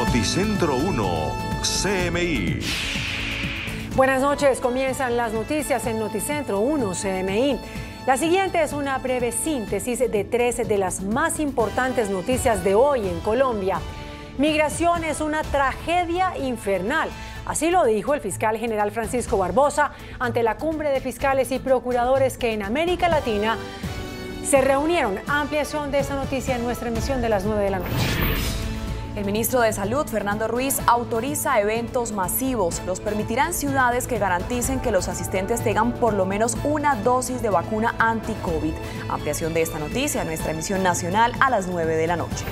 Noticentro 1, CMI. Buenas noches, comienzan las noticias en Noticentro 1, CMI. La siguiente es una breve síntesis de 3 de las más importantes noticias de hoy en Colombia. Migración es una tragedia infernal. Así lo dijo el fiscal general Francisco Barbosa ante la cumbre de fiscales y procuradores que en América Latina se reunieron. Ampliación de esta noticia en nuestra emisión de las 9 de la noche. El ministro de Salud, Fernando Ruiz, autoriza eventos masivos. Los permitirán ciudades que garanticen que los asistentes tengan por lo menos una dosis de vacuna anti-COVID. Ampliación de esta noticia en nuestra emisión nacional a las 9 de la noche.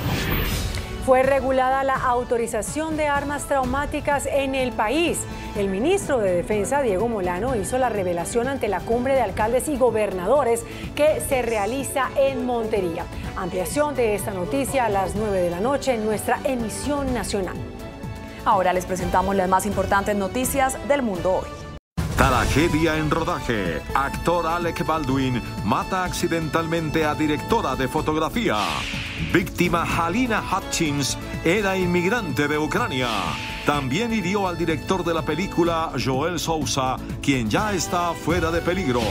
Fue regulada la autorización de armas traumáticas en el país. El ministro de Defensa, Diego Molano, hizo la revelación ante la cumbre de alcaldes y gobernadores que se realiza en Montería. Ampliación de esta noticia a las 9 de la noche en nuestra emisión nacional. Ahora les presentamos las más importantes noticias del mundo hoy. Tragedia en rodaje. Actor Alec Baldwin mata accidentalmente a directora de fotografía. Víctima Halina Hutchins era inmigrante de Ucrania. También hirió al director de la película, Joel Souza, quien ya está fuera de peligro.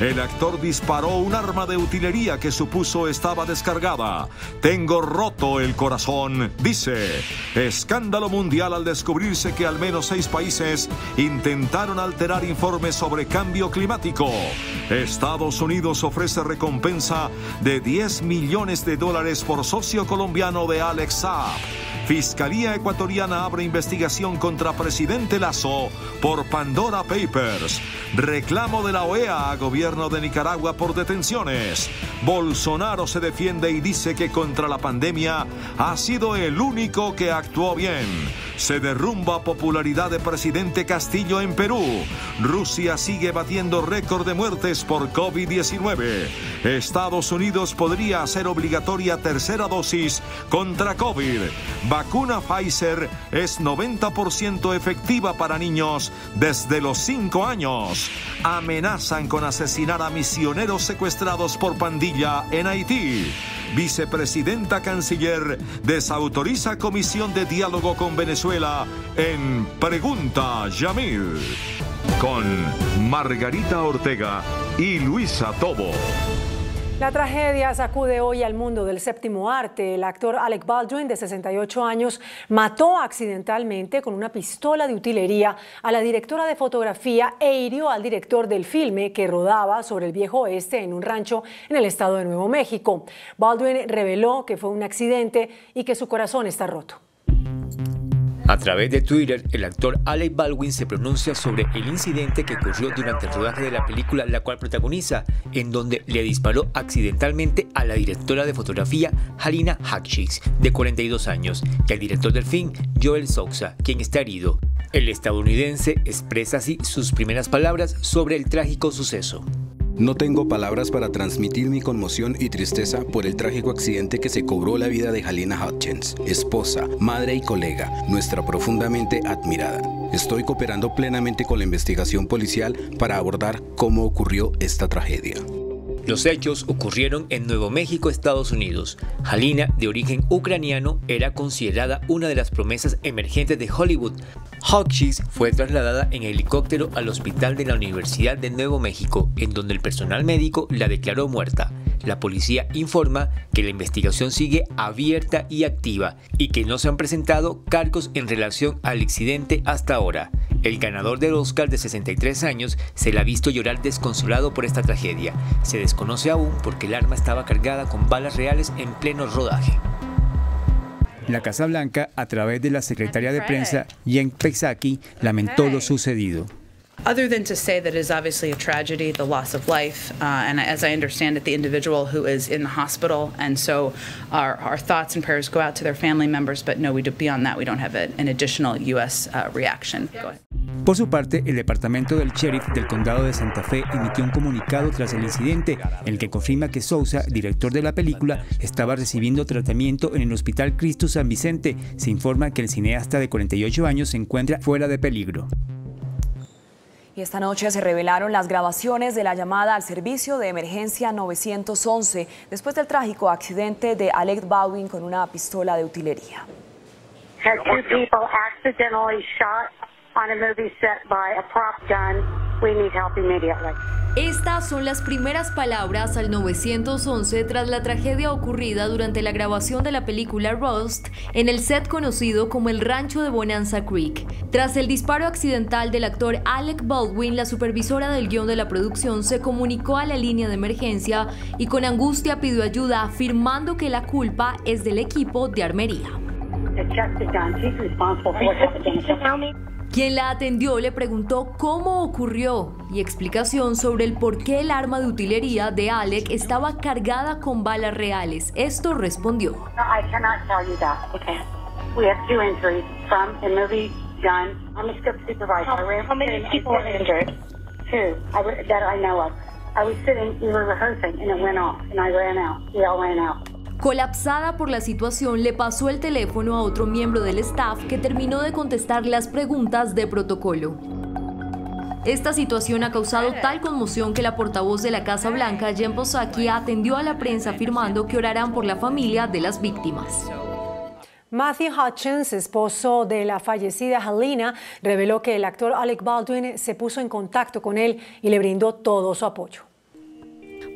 El actor disparó un arma de utilería que supuso estaba descargada. Tengo roto el corazón, dice. Escándalo mundial al descubrirse que al menos 6 países intentaron alterar informes sobre cambio climático. Estados Unidos ofrece recompensa de $10 millones por socio colombiano de Alex Saab. Fiscalía ecuatoriana abre investigación contra presidente Lasso por Pandora Papers. Reclamo de la OEA a gobierno de Nicaragua por detenciones. Bolsonaro se defiende y dice que contra la pandemia ha sido el único que actuó bien. Se derrumba popularidad de presidente Castillo en Perú. Rusia sigue batiendo récord de muertes por COVID-19. Estados Unidos podría hacer obligatoria tercera dosis contra COVID. Vacuna Pfizer es 90% efectiva para niños desde los 5 años. Amenazan con asesinar a misioneros secuestrados por pandilla en Haití. Vicepresidenta Canciller desautoriza comisión de diálogo con Venezuela en Pregunta Yamil. Con Margarita Ortega y Luisa Tobo. La tragedia sacude hoy al mundo del séptimo arte. El actor Alec Baldwin, de 68 años, mató accidentalmente con una pistola de utilería a la directora de fotografía e hirió al director del filme que rodaba sobre el Viejo Oeste en un rancho en el estado de Nuevo México. Baldwin reveló que fue un accidente y que su corazón está roto. A través de Twitter, el actor Alec Baldwin se pronuncia sobre el incidente que ocurrió durante el rodaje de la película la cual protagoniza, en donde le disparó accidentalmente a la directora de fotografía Halina Hutchins, de 42 años, y al director del film, Joel Souza, quien está herido. El estadounidense expresa así sus primeras palabras sobre el trágico suceso. No tengo palabras para transmitir mi conmoción y tristeza por el trágico accidente que se cobró la vida de Halina Hutchins, esposa, madre y colega, nuestra profundamente admirada. Estoy cooperando plenamente con la investigación policial para abordar cómo ocurrió esta tragedia. Los hechos ocurrieron en Nuevo México, Estados Unidos. Halina, de origen ucraniano, era considerada una de las promesas emergentes de Hollywood. Hutchins fue trasladada en helicóptero al hospital de la Universidad de Nuevo México, en donde el personal médico la declaró muerta. La policía informa que la investigación sigue abierta y activa y que no se han presentado cargos en relación al accidente hasta ahora. El ganador del Oscar, de 63 años, se le ha visto llorar desconsolado por esta tragedia. Se desconoce aún porque el arma estaba cargada con balas reales en pleno rodaje. La Casa Blanca, a través de la secretaria de prensa, Jen Psaki, lamentó lo sucedido. Other than to say that it is obviously a tragedy, the loss of life, and as I understand it, the individual who is in the hospital, and so our thoughts and prayers go out to their family members, but no, beyond that, we don't have an additional U.S. reaction. Go ahead. Por su parte, el departamento del sheriff del condado de Santa Fe emitió un comunicado tras el incidente en el que confirma que Souza, director de la película, estaba recibiendo tratamiento en el Hospital Cristo San Vicente. Se informa que el cineasta de 48 años se encuentra fuera de peligro. Y esta noche se revelaron las grabaciones de la llamada al servicio de emergencia 911 después del trágico accidente de Alec Baldwin con una pistola de utilería. had two people accidentally shot on a movie set by a prop gun. We need help immediately. Estas son las primeras palabras al 911 tras la tragedia ocurrida durante la grabación de la película Rust en el set conocido como el Rancho de Bonanza Creek. Tras el disparo accidental del actor Alec Baldwin, la supervisora del guión de la producción se comunicó a la línea de emergencia y con angustia pidió ayuda, afirmando que la culpa es del equipo de armería. Quien la atendió le preguntó cómo ocurrió y explicación sobre el por qué el arma de utilería de Alec estaba cargada con balas reales. Esto respondió. I cannot tell you that. Okay. We have 2 injuries from a movie gun. I'm a script supervisor. How many people were injured? 2 that I know of. I was sitting, we were rehearsing, and it went off, and I ran out. We all ran out. Colapsada por la situación, le pasó el teléfono a otro miembro del staff que terminó de contestar las preguntas de protocolo. Esta situación ha causado tal conmoción que la portavoz de la Casa Blanca, Jen Psaki, atendió a la prensa afirmando que orarán por la familia de las víctimas. Matthew Hutchins, esposo de la fallecida Halyna, reveló que el actor Alec Baldwin se puso en contacto con él y le brindó todo su apoyo.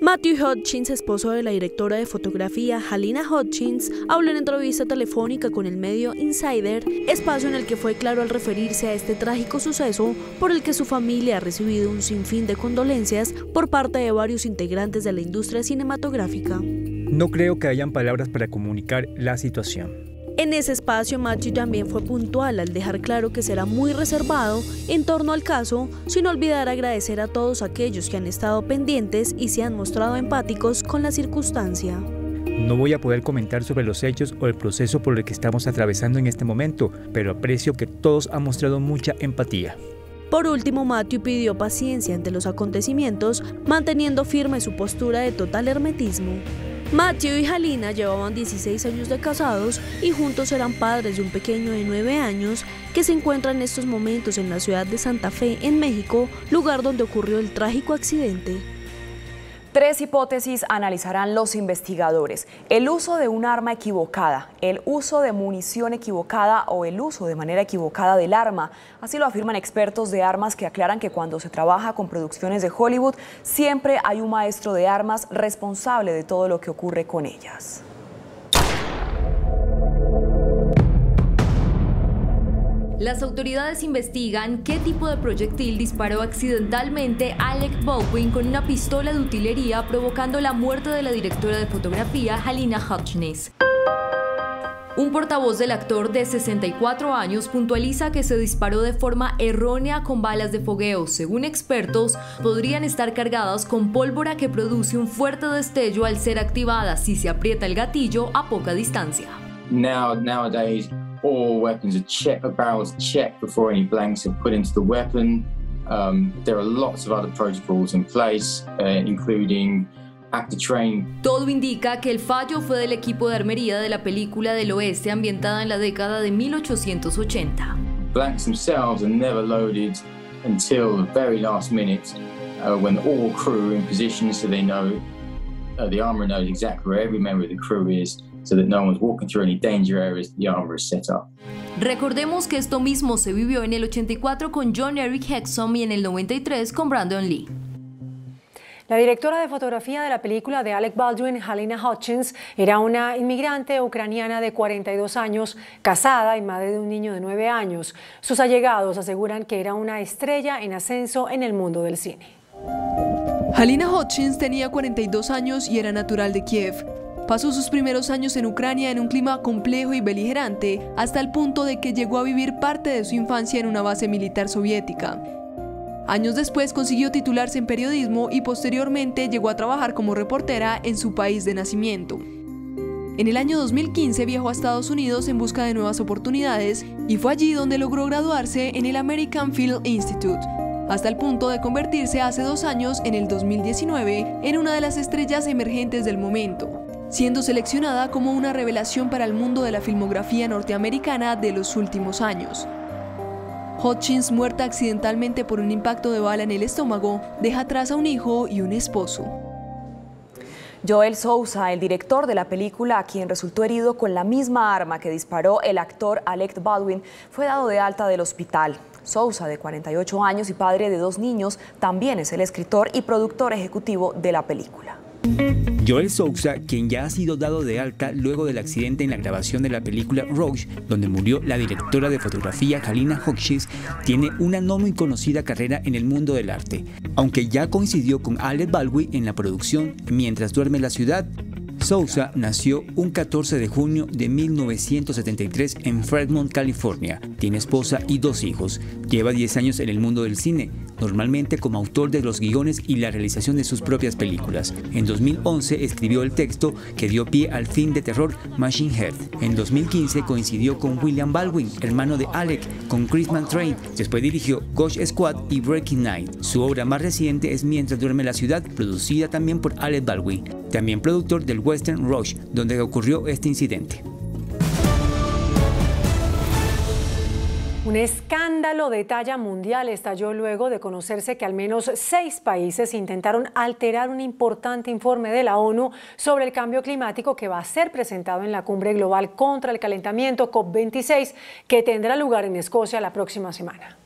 Matthew Hutchins, esposo de la directora de fotografía Halyna Hutchins, habló en entrevista telefónica con el medio Insider, espacio en el que fue claro al referirse a este trágico suceso por el que su familia ha recibido un sinfín de condolencias por parte de varios integrantes de la industria cinematográfica. No creo que hayan palabras para comunicar la situación. En ese espacio, Matthew también fue puntual al dejar claro que será muy reservado en torno al caso, sin olvidar agradecer a todos aquellos que han estado pendientes y se han mostrado empáticos con la circunstancia. No voy a poder comentar sobre los hechos o el proceso por el que estamos atravesando en este momento, pero aprecio que todos han mostrado mucha empatía. Por último, Matthew pidió paciencia ante los acontecimientos, manteniendo firme su postura de total hermetismo. Matthew y Halyna llevaban 16 años de casados y juntos eran padres de un pequeño de 9 años que se encuentra en estos momentos en la ciudad de Santa Fe, en México, lugar donde ocurrió el trágico accidente. 3 hipótesis analizarán los investigadores: el uso de un arma equivocada, el uso de munición equivocada o el uso de manera equivocada del arma. Así lo afirman expertos de armas que aclaran que cuando se trabaja con producciones de Hollywood siempre hay un maestro de armas responsable de todo lo que ocurre con ellas. Las autoridades investigan qué tipo de proyectil disparó accidentalmente Alec Baldwin con una pistola de utilería, provocando la muerte de la directora de fotografía Halyna Hutchins. Un portavoz del actor de 64 años puntualiza que se disparó de forma errónea con balas de fogueo. Según expertos, podrían estar cargadas con pólvora que produce un fuerte destello al ser activada si se aprieta el gatillo a poca distancia. Nowadays, all weapons are checked, the barrels checked before any blanks are put into the weapon. There are lots of other protocols in place, including active training. Todo indica que el fallo fue del equipo de armería de la película del oeste ambientada en la década de 1880. Blanks themselves are never loaded until the very last minute, when all crew are in position, so they know, the armourer knows exactly where every member of the crew is, so that no one's walking through any danger areas the armor is set up. Recordemos que esto mismo se vivió en el 84 con John Eric Hexum y en el 93 con Brandon Lee. La directora de fotografía de la película de Alec Baldwin, Halyna Hutchins, era una inmigrante ucraniana de 42 años, casada y madre de un niño de 9 años. Sus allegados aseguran que era una estrella en ascenso en el mundo del cine. Halyna Hutchins tenía 42 años y era natural de Kiev. Pasó sus primeros años en Ucrania en un clima complejo y beligerante, hasta el punto de que llegó a vivir parte de su infancia en una base militar soviética. Años después consiguió titularse en periodismo y posteriormente llegó a trabajar como reportera en su país de nacimiento. En el año 2015 viajó a Estados Unidos en busca de nuevas oportunidades y fue allí donde logró graduarse en el American Film Institute, hasta el punto de convertirse hace 2 años, en el 2019, en una de las estrellas emergentes del momento, siendo seleccionada como una revelación para el mundo de la filmografía norteamericana de los últimos años. Hutchins, muerta accidentalmente por un impacto de bala en el estómago, deja atrás a un hijo y un esposo. Joel Souza, el director de la película, quien resultó herido con la misma arma que disparó el actor Alec Baldwin, fue dado de alta del hospital. Souza, de 48 años y padre de 2 niños, también es el escritor y productor ejecutivo de la película. Joel Souza, quien ya ha sido dado de alta luego del accidente en la grabación de la película Rouge, donde murió la directora de fotografía Halyna Hutchins, tiene una no muy conocida carrera en el mundo del arte. Aunque ya coincidió con Alec Baldwin en la producción Mientras duerme la ciudad, Souza nació un 14 de junio de 1973 en Fremont, California. Tiene esposa y 2 hijos. Lleva 10 años en el mundo del cine, normalmente como autor de los guiones y la realización de sus propias películas. En 2011 escribió el texto que dio pie al film de terror Machine Head. En 2015 coincidió con William Baldwin, hermano de Alec, con Christmas Train. Después dirigió Ghost Squad y Breaking Night. Su obra más reciente es Mientras duerme la ciudad, producida también por Alec Baldwin, también productor del western Rouge, donde ocurrió este incidente. Un escándalo de talla mundial estalló luego de conocerse que al menos 6 países intentaron alterar un importante informe de la ONU sobre el cambio climático que va a ser presentado en la Cumbre Global contra el Calentamiento COP26, que tendrá lugar en Escocia la próxima semana.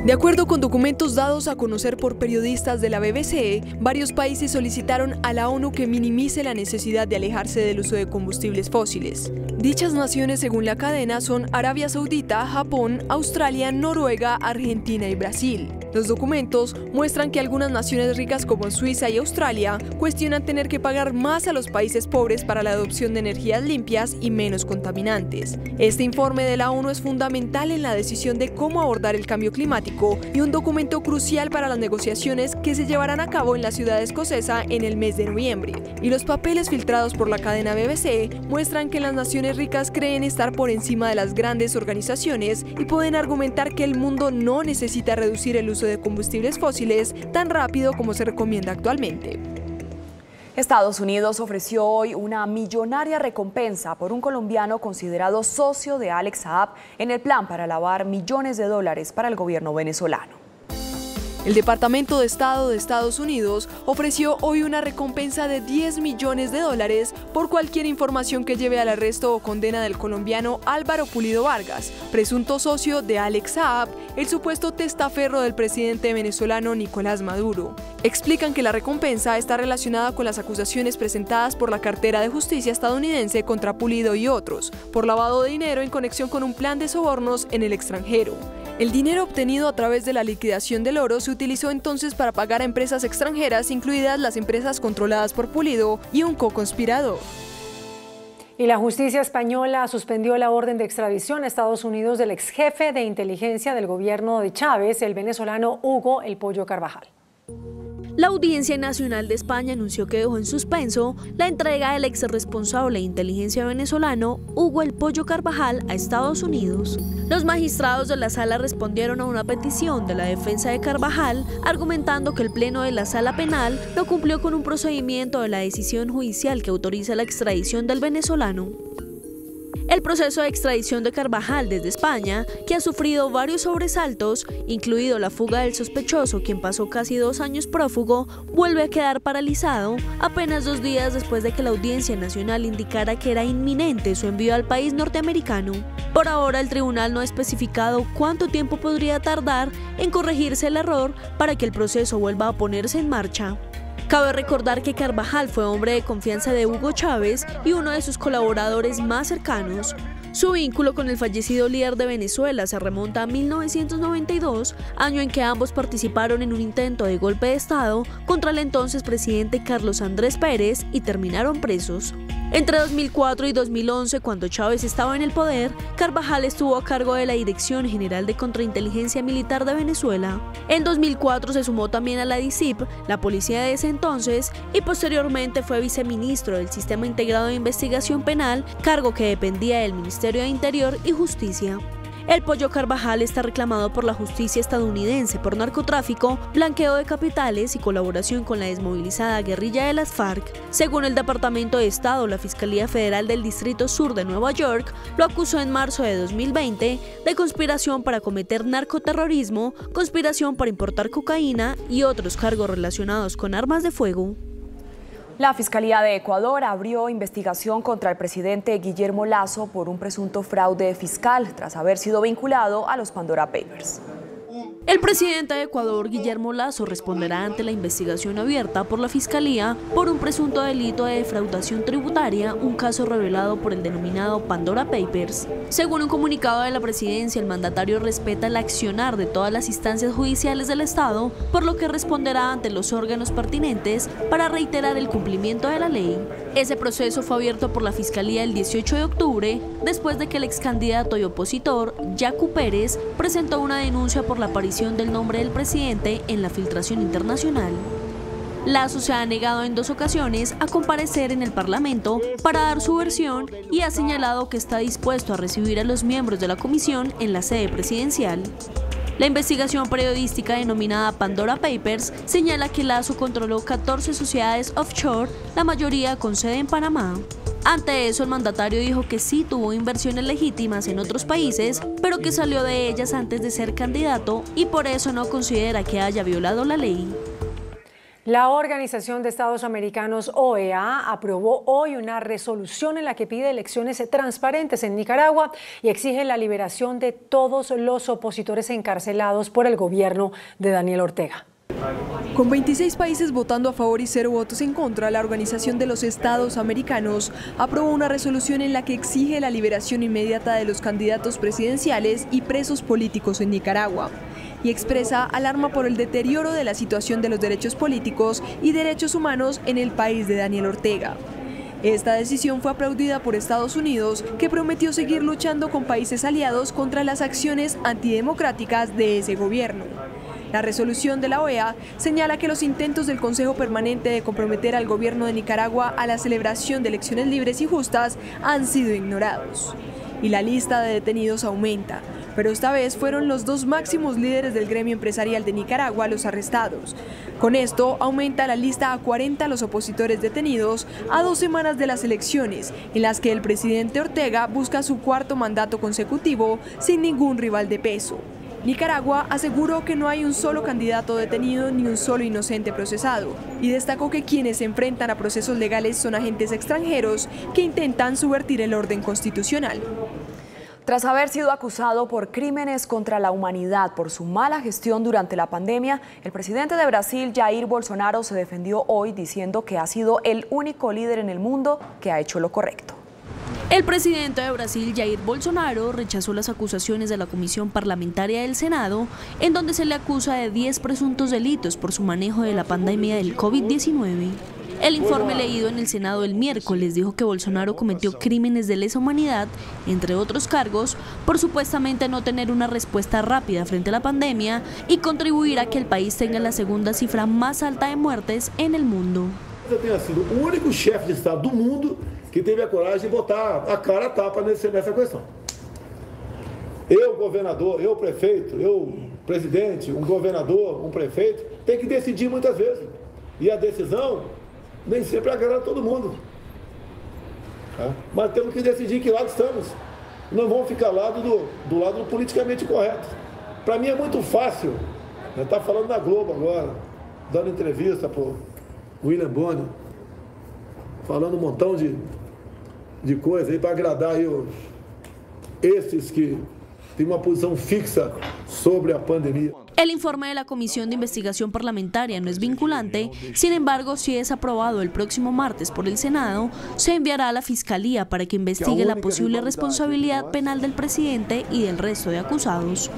De acuerdo con documentos dados a conocer por periodistas de la BBC, varios países solicitaron a la ONU que minimice la necesidad de alejarse del uso de combustibles fósiles. Dichas naciones, según la cadena, son Arabia Saudita, Japón, Australia, Noruega, Argentina y Brasil. Los documentos muestran que algunas naciones ricas como Suiza y Australia cuestionan tener que pagar más a los países pobres para la adopción de energías limpias y menos contaminantes. Este informe de la ONU es fundamental en la decisión de cómo abordar el cambio climático y un documento crucial para las negociaciones que se llevarán a cabo en la ciudad escocesa en el mes de noviembre. Y los papeles filtrados por la cadena BBC muestran que las naciones ricas creen estar por encima de las grandes organizaciones y pueden argumentar que el mundo no necesita reducir el uso de combustibles fósiles tan rápido como se recomienda actualmente. Estados Unidos ofreció hoy una millonaria recompensa por un colombiano considerado socio de Alex Saab en el plan para lavar millones de dólares para el gobierno venezolano. El Departamento de Estado de Estados Unidos ofreció hoy una recompensa de $10 millones por cualquier información que lleve al arresto o condena del colombiano Álvaro Pulido Vargas, presunto socio de Alex Saab, el supuesto testaferro del presidente venezolano Nicolás Maduro. Explican que la recompensa está relacionada con las acusaciones presentadas por la cartera de justicia estadounidense contra Pulido y otros, por lavado de dinero en conexión con un plan de sobornos en el extranjero. El dinero obtenido a través de la liquidación del oro se utilizó entonces para pagar a empresas extranjeras, incluidas las empresas controladas por Pulido y un co-conspirador. Y la justicia española suspendió la orden de extradición a Estados Unidos del ex jefe de inteligencia del gobierno de Chávez, el venezolano Hugo El Pollo Carvajal. La Audiencia Nacional de España anunció que dejó en suspenso la entrega del ex responsable de inteligencia venezolano Hugo El Pollo Carvajal a Estados Unidos. Los magistrados de la sala respondieron a una petición de la defensa de Carvajal, argumentando que el Pleno de la Sala Penal no cumplió con un procedimiento de la decisión judicial que autoriza la extradición del venezolano. El proceso de extradición de Carvajal desde España, que ha sufrido varios sobresaltos, incluido la fuga del sospechoso, quien pasó casi 2 años prófugo, vuelve a quedar paralizado apenas 2 días después de que la Audiencia Nacional indicara que era inminente su envío al país norteamericano. Por ahora, el tribunal no ha especificado cuánto tiempo podría tardar en corregirse el error para que el proceso vuelva a ponerse en marcha. Cabe recordar que Carvajal fue hombre de confianza de Hugo Chávez y uno de sus colaboradores más cercanos. Su vínculo con el fallecido líder de Venezuela se remonta a 1992, año en que ambos participaron en un intento de golpe de Estado contra el entonces presidente Carlos Andrés Pérez y terminaron presos. Entre 2004 y 2011, cuando Chávez estaba en el poder, Carvajal estuvo a cargo de la Dirección General de Contrainteligencia Militar de Venezuela. En 2004 se sumó también a la DICIP, la policía de ese entonces, y posteriormente fue viceministro del Sistema Integrado de Investigación Penal, cargo que dependía del Ministerio de Interior y Justicia. El Pollo Carvajal está reclamado por la justicia estadounidense por narcotráfico, blanqueo de capitales y colaboración con la desmovilizada guerrilla de las FARC. Según el Departamento de Estado, la Fiscalía Federal del Distrito Sur de Nueva York lo acusó en marzo de 2020 de conspiración para cometer narcoterrorismo, conspiración para importar cocaína y otros cargos relacionados con armas de fuego. La Fiscalía de Ecuador abrió investigación contra el presidente Guillermo Lasso por un presunto fraude fiscal tras haber sido vinculado a los Pandora Papers. El presidente de Ecuador, Guillermo Lasso, responderá ante la investigación abierta por la Fiscalía por un presunto delito de defraudación tributaria, un caso revelado por el denominado Pandora Papers. Según un comunicado de la presidencia, el mandatario respeta el accionar de todas las instancias judiciales del Estado, por lo que responderá ante los órganos pertinentes para reiterar el cumplimiento de la ley. Ese proceso fue abierto por la Fiscalía el 18 de octubre, después de que el ex candidato y opositor, Yacu Pérez, presentó una denuncia por la aparición del nombre del presidente en la filtración internacional. Lasso se ha negado en 2 ocasiones a comparecer en el Parlamento para dar su versión y ha señalado que está dispuesto a recibir a los miembros de la comisión en la sede presidencial. La investigación periodística denominada Pandora Papers señala que Lasso controló 14 sociedades offshore, la mayoría con sede en Panamá. Ante eso, el mandatario dijo que sí tuvo inversiones legítimas en otros países, pero que salió de ellas antes de ser candidato y por eso no considera que haya violado la ley. La Organización de Estados Americanos, OEA, aprobó hoy una resolución en la que pide elecciones transparentes en Nicaragua y exige la liberación de todos los opositores encarcelados por el gobierno de Daniel Ortega. Con 26 países votando a favor y 0 votos en contra, la Organización de los Estados Americanos aprobó una resolución en la que exige la liberación inmediata de los candidatos presidenciales y presos políticos en Nicaragua y expresa alarma por el deterioro de la situación de los derechos políticos y derechos humanos en el país de Daniel Ortega. Esta decisión fue aplaudida por Estados Unidos, que prometió seguir luchando con países aliados contra las acciones antidemocráticas de ese gobierno. La resolución de la OEA señala que los intentos del Consejo Permanente de comprometer al gobierno de Nicaragua a la celebración de elecciones libres y justas han sido ignorados. Y la lista de detenidos aumenta, pero esta vez fueron los 2 máximos líderes del gremio empresarial de Nicaragua los arrestados. Con esto aumenta la lista a 40 los opositores detenidos a 2 semanas de las elecciones, en las que el presidente Ortega busca su 4º mandato consecutivo sin ningún rival de peso. Nicaragua aseguró que no hay un solo candidato detenido ni un solo inocente procesado y destacó que quienes se enfrentan a procesos legales son agentes extranjeros que intentan subvertir el orden constitucional. Tras haber sido acusado por crímenes contra la humanidad por su mala gestión durante la pandemia, el presidente de Brasil, Jair Bolsonaro, se defendió hoy diciendo que ha sido el único líder en el mundo que ha hecho lo correcto. El presidente de Brasil, Jair Bolsonaro, rechazó las acusaciones de la Comisión Parlamentaria del Senado, en donde se le acusa de 10 presuntos delitos por su manejo de la pandemia del COVID-19. El informe leído en el Senado el miércoles dijo que Bolsonaro cometió crímenes de lesa humanidad, entre otros cargos, por supuestamente no tener una respuesta rápida frente a la pandemia y contribuir a que el país tenga la segunda cifra más alta de muertes en el mundo. Tenha sido o único chefe de Estado do mundo que teve a coragem de botar a cara a tapa nessa questão. Eu, governador, eu, prefeito, eu, presidente, um governador, um prefeito, tem que decidir muitas vezes. E a decisão nem sempre agrada a todo mundo. Mas temos que decidir que lado estamos. Não vamos ficar do lado politicamente correto. Para mim é muito fácil, tá falando na Globo agora, dando entrevista para o William Bonner, falando um montão de coisa aí para agradar aí esses que têm uma posição fixa sobre a pandemia. El informe de la Comisión de Investigación Parlamentaria no es vinculante, sin embargo, si es aprobado el próximo martes por el Senado, se enviará a la Fiscalía para que investigue la posible responsabilidad penal del presidente y del resto de acusados.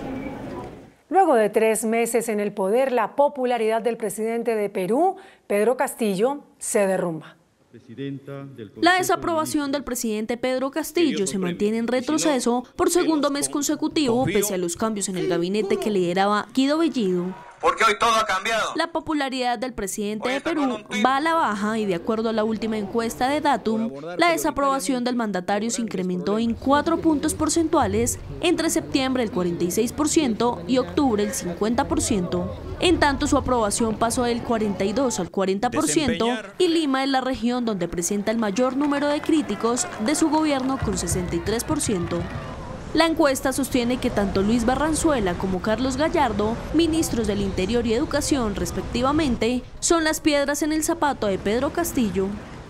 Luego de 3 meses en el poder, la popularidad del presidente de Perú, Pedro Castillo, se derrumba. La desaprobación del presidente Pedro Castillo se mantiene en retroceso por 2º mes consecutivo, pese a los cambios en el gabinete que lideraba Guido Bellido. Porque hoy todo ha cambiado. La popularidad del presidente de Perú va a la baja y, de acuerdo a la última encuesta de Datum, la desaprobación del mandatario se incrementó en 4 puntos porcentuales entre septiembre el 46% y octubre el 50%. En tanto, su aprobación pasó del 42 al 40% y Lima es la región donde presenta el mayor número de críticos de su gobierno con 63%. La encuesta sostiene que tanto Luis Barranzuela como Carlos Gallardo, ministros del Interior y Educación respectivamente, son las piedras en el zapato de Pedro Castillo.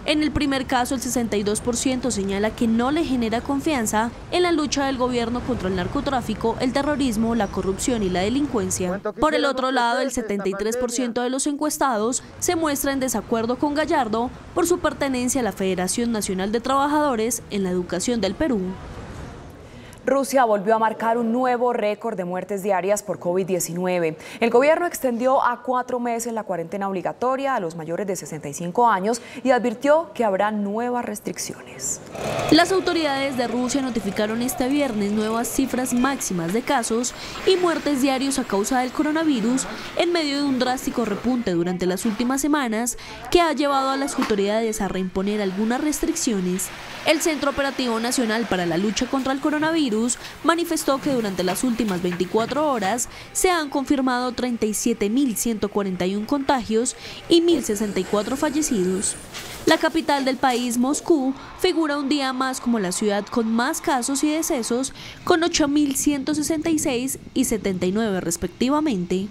En el primer caso, el 62% señala que no le genera confianza en la lucha del gobierno contra el narcotráfico, el terrorismo, la corrupción y la delincuencia. Por el otro lado, el 73% de los encuestados se muestra en desacuerdo con Gallardo por su pertenencia a la Federación Nacional de Trabajadores en la Educación del Perú. Rusia volvió a marcar un nuevo récord de muertes diarias por COVID-19. El gobierno extendió a 4 meses la cuarentena obligatoria a los mayores de 65 años y advirtió que habrá nuevas restricciones. Las autoridades de Rusia notificaron este viernes nuevas cifras máximas de casos y muertes diarios a causa del coronavirus en medio de un drástico repunte durante las últimas semanas que ha llevado a las autoridades a reimponer algunas restricciones. El Centro Operativo Nacional para la Lucha contra el Coronavirus manifestó que durante las últimas 24 horas se han confirmado 37.141 contagios y 1.064 fallecidos. La capital del país, Moscú, figura un día más como la ciudad con más casos y decesos, con 8.166 y 79 respectivamente.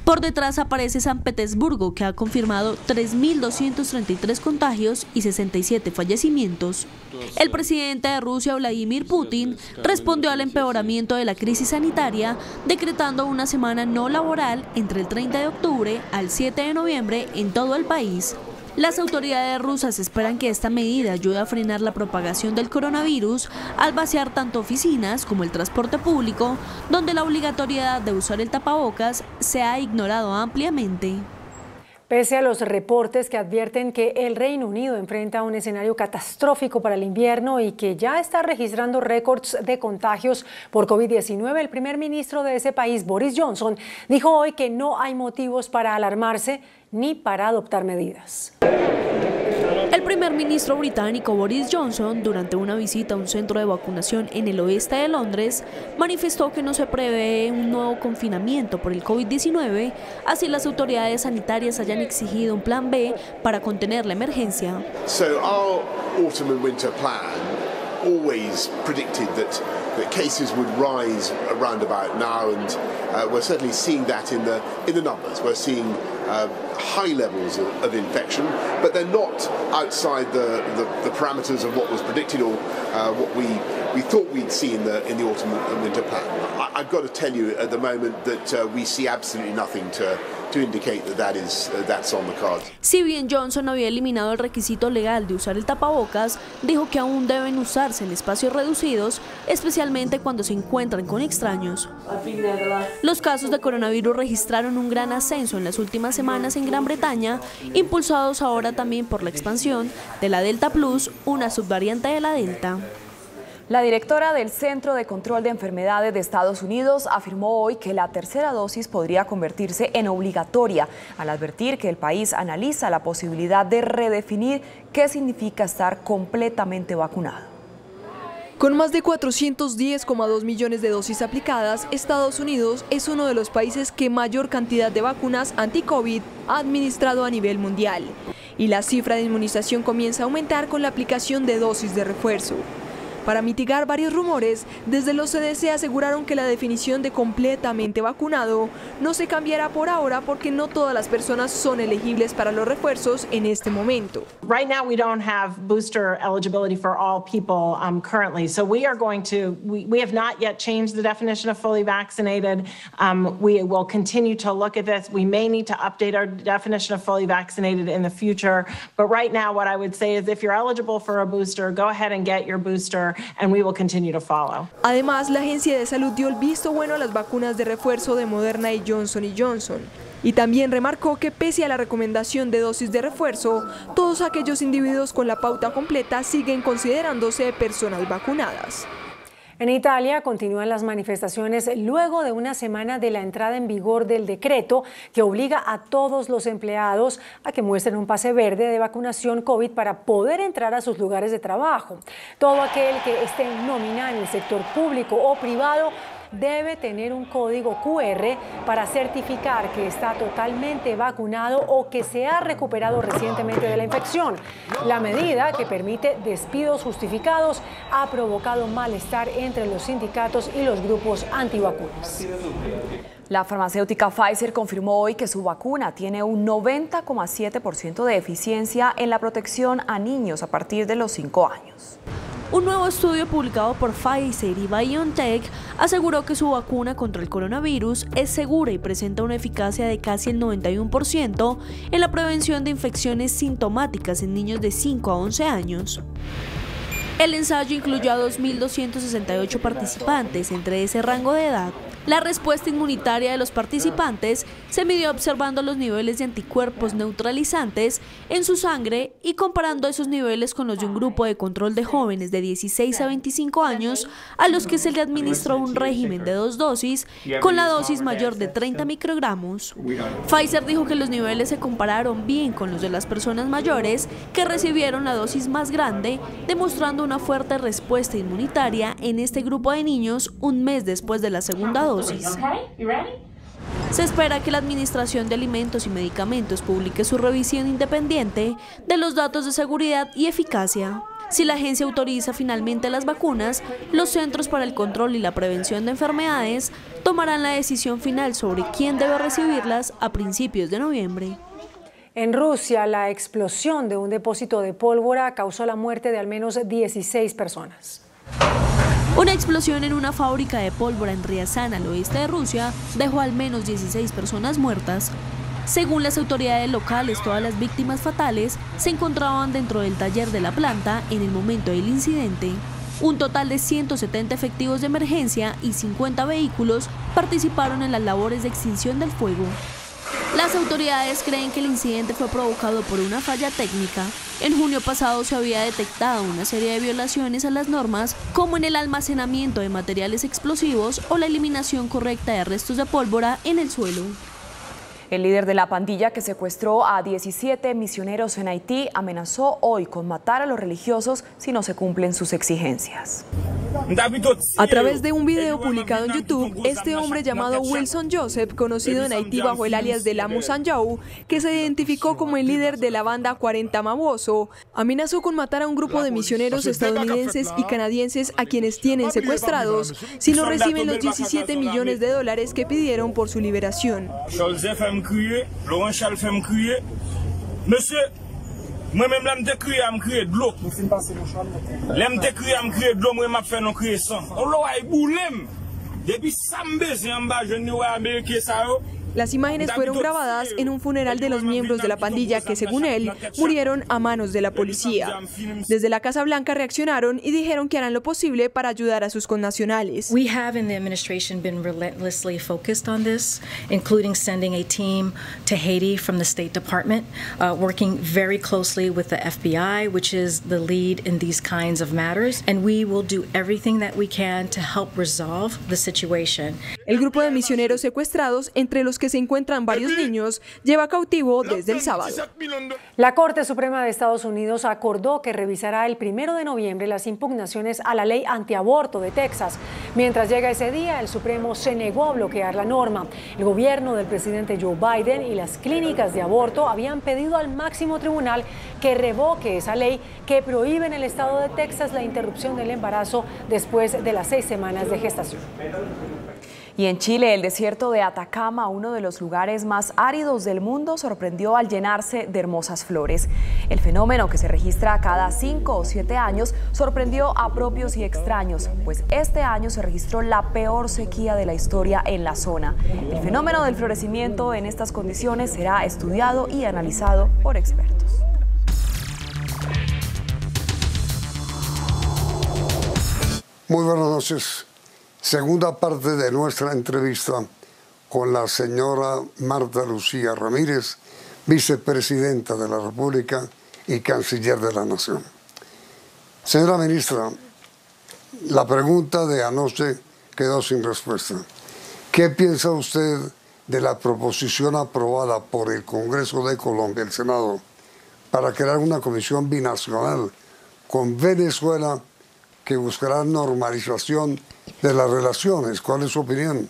Por detrás aparece San Petersburgo, que ha confirmado 3.233 contagios y 67 fallecimientos. El presidente de Rusia, Vladimir Putin, respondió al empeoramiento de la crisis sanitaria, decretando una semana no laboral entre el 30 de octubre al 7 de noviembre en todo el país. Las autoridades rusas esperan que esta medida ayude a frenar la propagación del coronavirus al vaciar tanto oficinas como el transporte público, donde la obligatoriedad de usar el tapabocas se ha ignorado ampliamente. Pese a los reportes que advierten que el Reino Unido enfrenta un escenario catastrófico para el invierno y que ya está registrando récords de contagios por COVID-19, el primer ministro de ese país, Boris Johnson, dijo hoy que no hay motivos para alarmarse ni para adoptar medidas. El primer ministro británico Boris Johnson, durante una visita a un centro de vacunación en el oeste de Londres, manifestó que no se prevé un nuevo confinamiento por el COVID-19, así las autoridades sanitarias hayan exigido un plan B para contener la emergencia. So our autumn and winter plan always predicted that cases would rise around about now, and we're certainly seeing that in the numbers. We're seeing high levels of infection, but they're not outside the parameters of what was predicted or what we thought we'd see in the autumn and winter plan. I've got to tell you at the moment that we see absolutely nothing to indicate that's on the cards. Si bien Johnson había eliminado el requisito legal de usar el tapabocas, dijo que aún deben usarse en espacios reducidos, especialmente cuando se encuentran con extraños. Los casos de coronavirus registraron un gran ascenso en las últimas semanas en Gran Bretaña, impulsados ahora también por la expansión de la Delta Plus, una subvariante de la Delta. La directora del Centro de Control de Enfermedades de Estados Unidos afirmó hoy que la tercera dosis podría convertirse en obligatoria, al advertir que el país analiza la posibilidad de redefinir qué significa estar completamente vacunado. Con más de 410,2 millones de dosis aplicadas, Estados Unidos es uno de los países que mayor cantidad de vacunas anti-COVID ha administrado a nivel mundial. Y la cifra de inmunización comienza a aumentar con la aplicación de dosis de refuerzo. Para mitigar varios rumores, desde los CDC aseguraron que la definición de completamente vacunado no se cambiará por ahora porque no todas las personas son elegibles para los refuerzos en este momento. Right now we don't have booster eligibility for all people currently, so we are going to, we have not yet changed the definition of fully vaccinated. We will continue to look at this. We may need to update our definition of fully vaccinated in the future, but right now what I would say is if you're eligible for a booster, go ahead and get your booster. And we will continue to follow. Además, la Agencia de Salud dio el visto bueno a las vacunas de refuerzo de Moderna y Johnson & Johnson. Y también remarcó que pese a la recomendación de dosis de refuerzo, todos aquellos individuos con la pauta completa siguen considerándose personas vacunadas. En Italia continúan las manifestaciones luego de una semana de la entrada en vigor del decreto que obliga a todos los empleados a que muestren un pase verde de vacunación COVID para poder entrar a sus lugares de trabajo. Todo aquel que esté en nómina en el sector público o privado debe tener un código QR para certificar que está totalmente vacunado o que se ha recuperado recientemente de la infección. La medida, que permite despidos justificados, ha provocado malestar entre los sindicatos y los grupos antivacunas. La farmacéutica Pfizer confirmó hoy que su vacuna tiene un 90,7% de eficiencia en la protección a niños a partir de los 5 años. Un nuevo estudio publicado por Pfizer y BioNTech aseguró que su vacuna contra el coronavirus es segura y presenta una eficacia de casi el 91% en la prevención de infecciones sintomáticas en niños de 5 a 11 años. El ensayo incluyó a 2.268 participantes entre ese rango de edad. La respuesta inmunitaria de los participantes se midió observando los niveles de anticuerpos neutralizantes en su sangre y comparando esos niveles con los de un grupo de control de jóvenes de 16 a 25 años a los que se le administró un régimen de 2 dosis con la dosis mayor de 30 microgramos. Pfizer dijo que los niveles se compararon bien con los de las personas mayores que recibieron la dosis más grande, demostrando una fuerte respuesta inmunitaria en este grupo de niños un mes después de la segunda dosis. Se espera que la Administración de Alimentos y Medicamentos publique su revisión independiente de los datos de seguridad y eficacia. Si la agencia autoriza finalmente las vacunas, los Centros para el Control y la Prevención de Enfermedades tomarán la decisión final sobre quién debe recibirlas a principios de noviembre. En Rusia, la explosión de un depósito de pólvora causó la muerte de al menos 16 personas. Una explosión en una fábrica de pólvora en Riazán, al oeste de Rusia, dejó al menos 16 personas muertas. Según las autoridades locales, todas las víctimas fatales se encontraban dentro del taller de la planta en el momento del incidente. Un total de 170 efectivos de emergencia y 50 vehículos participaron en las labores de extinción del fuego. Las autoridades creen que el incidente fue provocado por una falla técnica. En junio pasado se había detectado una serie de violaciones a las normas, como en el almacenamiento de materiales explosivos o la eliminación correcta de restos de pólvora en el suelo. El líder de la pandilla que secuestró a 17 misioneros en Haití amenazó hoy con matar a los religiosos si no se cumplen sus exigencias. A través de un video publicado en YouTube, este hombre llamado Wilson Joseph, conocido en Haití bajo el alias de Lamu Sanjau, que se identificó como el líder de la banda 40 Mabuoso, amenazó con matar a un grupo de misioneros estadounidenses y canadienses a quienes tienen secuestrados si no reciben los 17 millones de dólares que pidieron por su liberación. Moi-même, là, m'te crié, m'me crié de l'eau. Là, m'te crié, m'me crié de l'eau, moi, m'a fait non crié sang. On l'a boulem. Depuis ça, m'beze en bas, je ne vois américain ça. Las imágenes fueron grabadas en un funeral de los miembros de la pandilla que, según él, murieron a manos de la policía. Desde la Casa Blanca reaccionaron y dijeron que harán lo posible para ayudar a sus connacionales. We have in the administration been relentlessly focused on this, including sending a team to Haiti from the State Department, working very closely with the FBI, which is the lead in these kinds of matters, and we will do everything that we can to help resolve the situation. El grupo de misioneros secuestrados, entre los que se encuentran varios niños, lleva cautivo desde el sábado. La Corte Suprema de Estados Unidos acordó que revisará el 1 de noviembre las impugnaciones a la ley antiaborto de Texas. Mientras llega ese día, el Supremo se negó a bloquear la norma. El gobierno del presidente Joe Biden y las clínicas de aborto habían pedido al máximo tribunal que revoque esa ley que prohíbe en el estado de Texas la interrupción del embarazo después de las 6 semanas de gestación. Y en Chile, el desierto de Atacama, uno de los lugares más áridos del mundo, sorprendió al llenarse de hermosas flores. El fenómeno, que se registra cada 5 o 7 años, sorprendió a propios y extraños, pues este año se registró la peor sequía de la historia en la zona. El fenómeno del florecimiento en estas condiciones será estudiado y analizado por expertos. Muy buenas noches. Segunda parte de nuestra entrevista con la señora Marta Lucía Ramírez, vicepresidenta de la República y canciller de la Nación. Señora ministra, la pregunta de anoche quedó sin respuesta. ¿Qué piensa usted de la proposición aprobada por el Congreso de Colombia, el Senado, para crear una comisión binacional con Venezuela que buscará normalización de las relaciones. ¿Cuál es su opinión?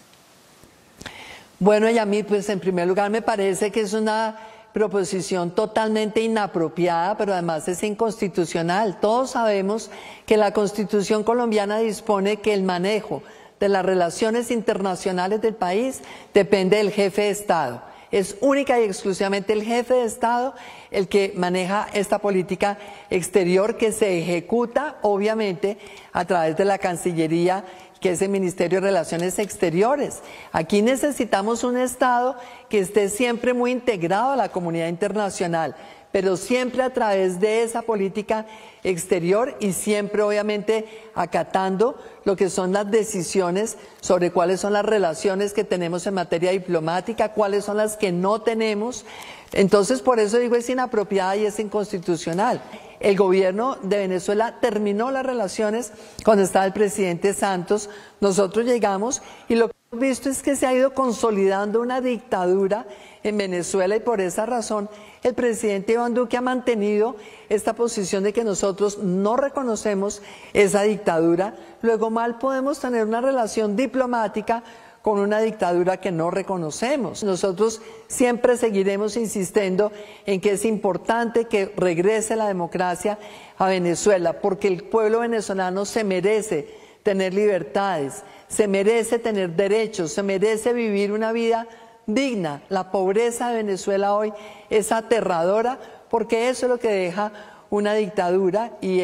Bueno, Yamil, pues en primer lugar me parece que es una proposición totalmente inapropiada, pero además es inconstitucional. Todos sabemos que la Constitución colombiana dispone que el manejo de las relaciones internacionales del país depende del jefe de Estado. Es única y exclusivamente el jefe de Estado el que maneja esta política exterior que se ejecuta, obviamente, a través de la Cancillería, que es el Ministerio de Relaciones Exteriores. Aquí necesitamos un Estado que esté siempre muy integrado a la comunidad internacional, pero siempre a través de esa política exterior y siempre obviamente acatando lo que son las decisiones sobre cuáles son las relaciones que tenemos en materia diplomática, cuáles son las que no tenemos. Entonces, por eso digo, es inapropiada y es inconstitucional. El gobierno de Venezuela terminó las relaciones cuando estaba el presidente Santos. Nosotros llegamos y lo que hemos visto es que se ha ido consolidando una dictadura en Venezuela y por esa razón el presidente Iván Duque ha mantenido esta posición de que nosotros no reconocemos esa dictadura. Luego mal podemos tener una relación diplomática con una dictadura que no reconocemos. Nosotros siempre seguiremos insistiendo en que es importante que regrese la democracia a Venezuela, porque el pueblo venezolano se merece tener libertades, se merece tener derechos, se merece vivir una vida digna. La pobreza de Venezuela hoy es aterradora porque eso es lo que deja una dictadura y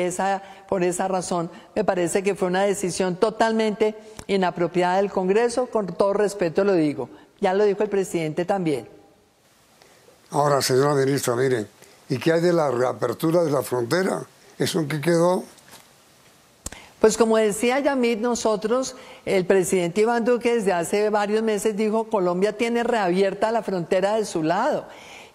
por esa razón me parece que fue una decisión totalmente inapropiada del Congreso, con todo respeto lo digo. Ya lo dijo el presidente también. Ahora, señora ministra, mire, ¿y qué hay de la reapertura de la frontera? ¿Eso en qué quedó? Pues como decía Yamid, nosotros, el presidente Iván Duque desde hace varios meses dijo Colombia tiene reabierta la frontera de su lado.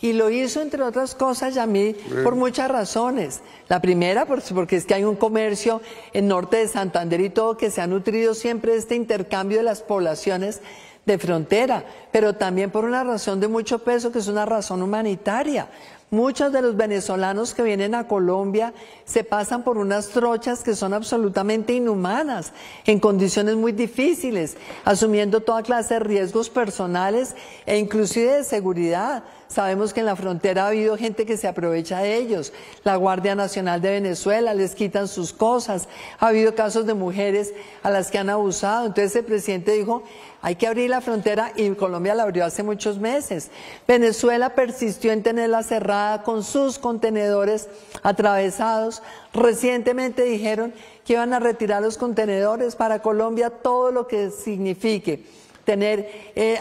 Y lo hizo, entre otras cosas, Yamid, por muchas razones. La primera, porque es que hay un comercio en norte de Santander y todo que se ha nutrido siempre de este intercambio de las poblaciones de frontera, pero también por una razón de mucho peso, que es una razón humanitaria. Muchos de los venezolanos que vienen a Colombia se pasan por unas trochas que son absolutamente inhumanas, en condiciones muy difíciles, asumiendo toda clase de riesgos personales e inclusive de seguridad. Sabemos que en la frontera ha habido gente que se aprovecha de ellos. La Guardia Nacional de Venezuela les quitan sus cosas. Ha habido casos de mujeres a las que han abusado. Entonces el presidente dijo, hay que abrir la frontera y Colombia la abrió hace muchos meses. Venezuela persistió en tenerla cerrada con sus contenedores atravesados. Recientemente dijeron que iban a retirar los contenedores para Colombia, todo lo que signifique tener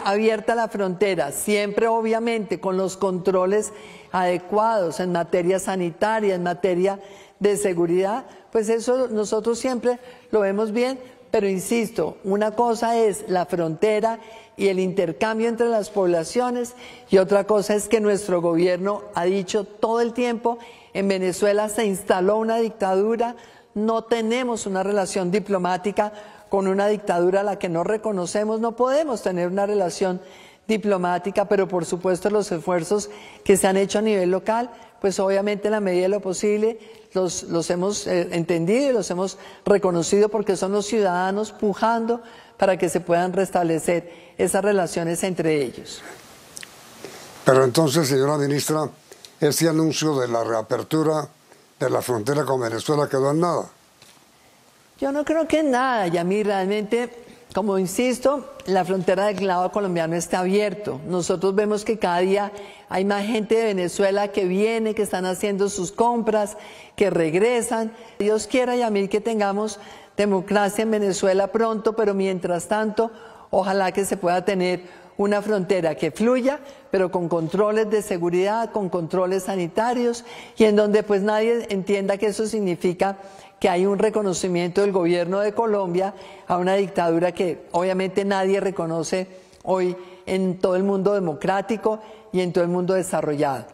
abierta la frontera, siempre obviamente con los controles adecuados en materia sanitaria, en materia de seguridad, pues eso nosotros siempre lo vemos bien, pero insisto, una cosa es la frontera y el intercambio entre las poblaciones y otra cosa es que nuestro gobierno ha dicho todo el tiempo, en Venezuela se instaló una dictadura, no tenemos una relación diplomática con una dictadura a la que no reconocemos, no podemos tener una relación diplomática, pero por supuesto los esfuerzos que se han hecho a nivel local, pues obviamente en la medida de lo posible los hemos entendido y los hemos reconocido porque son los ciudadanos pujando para que se puedan restablecer esas relaciones entre ellos. Pero entonces, señora ministra, ese anuncio de la reapertura de la frontera con Venezuela quedó en nada. Yo no creo que nada, Yamil, realmente, como insisto, la frontera del lado colombiano está abierto. Nosotros vemos que cada día hay más gente de Venezuela que viene, que están haciendo sus compras, que regresan. Dios quiera, Yamil, que tengamos democracia en Venezuela pronto, pero mientras tanto, ojalá que se pueda tener una frontera que fluya, pero con controles de seguridad, con controles sanitarios y en donde pues nadie entienda que eso significa que hay un reconocimiento del gobierno de Colombia a una dictadura que obviamente nadie reconoce hoy en todo el mundo democrático y en todo el mundo desarrollado.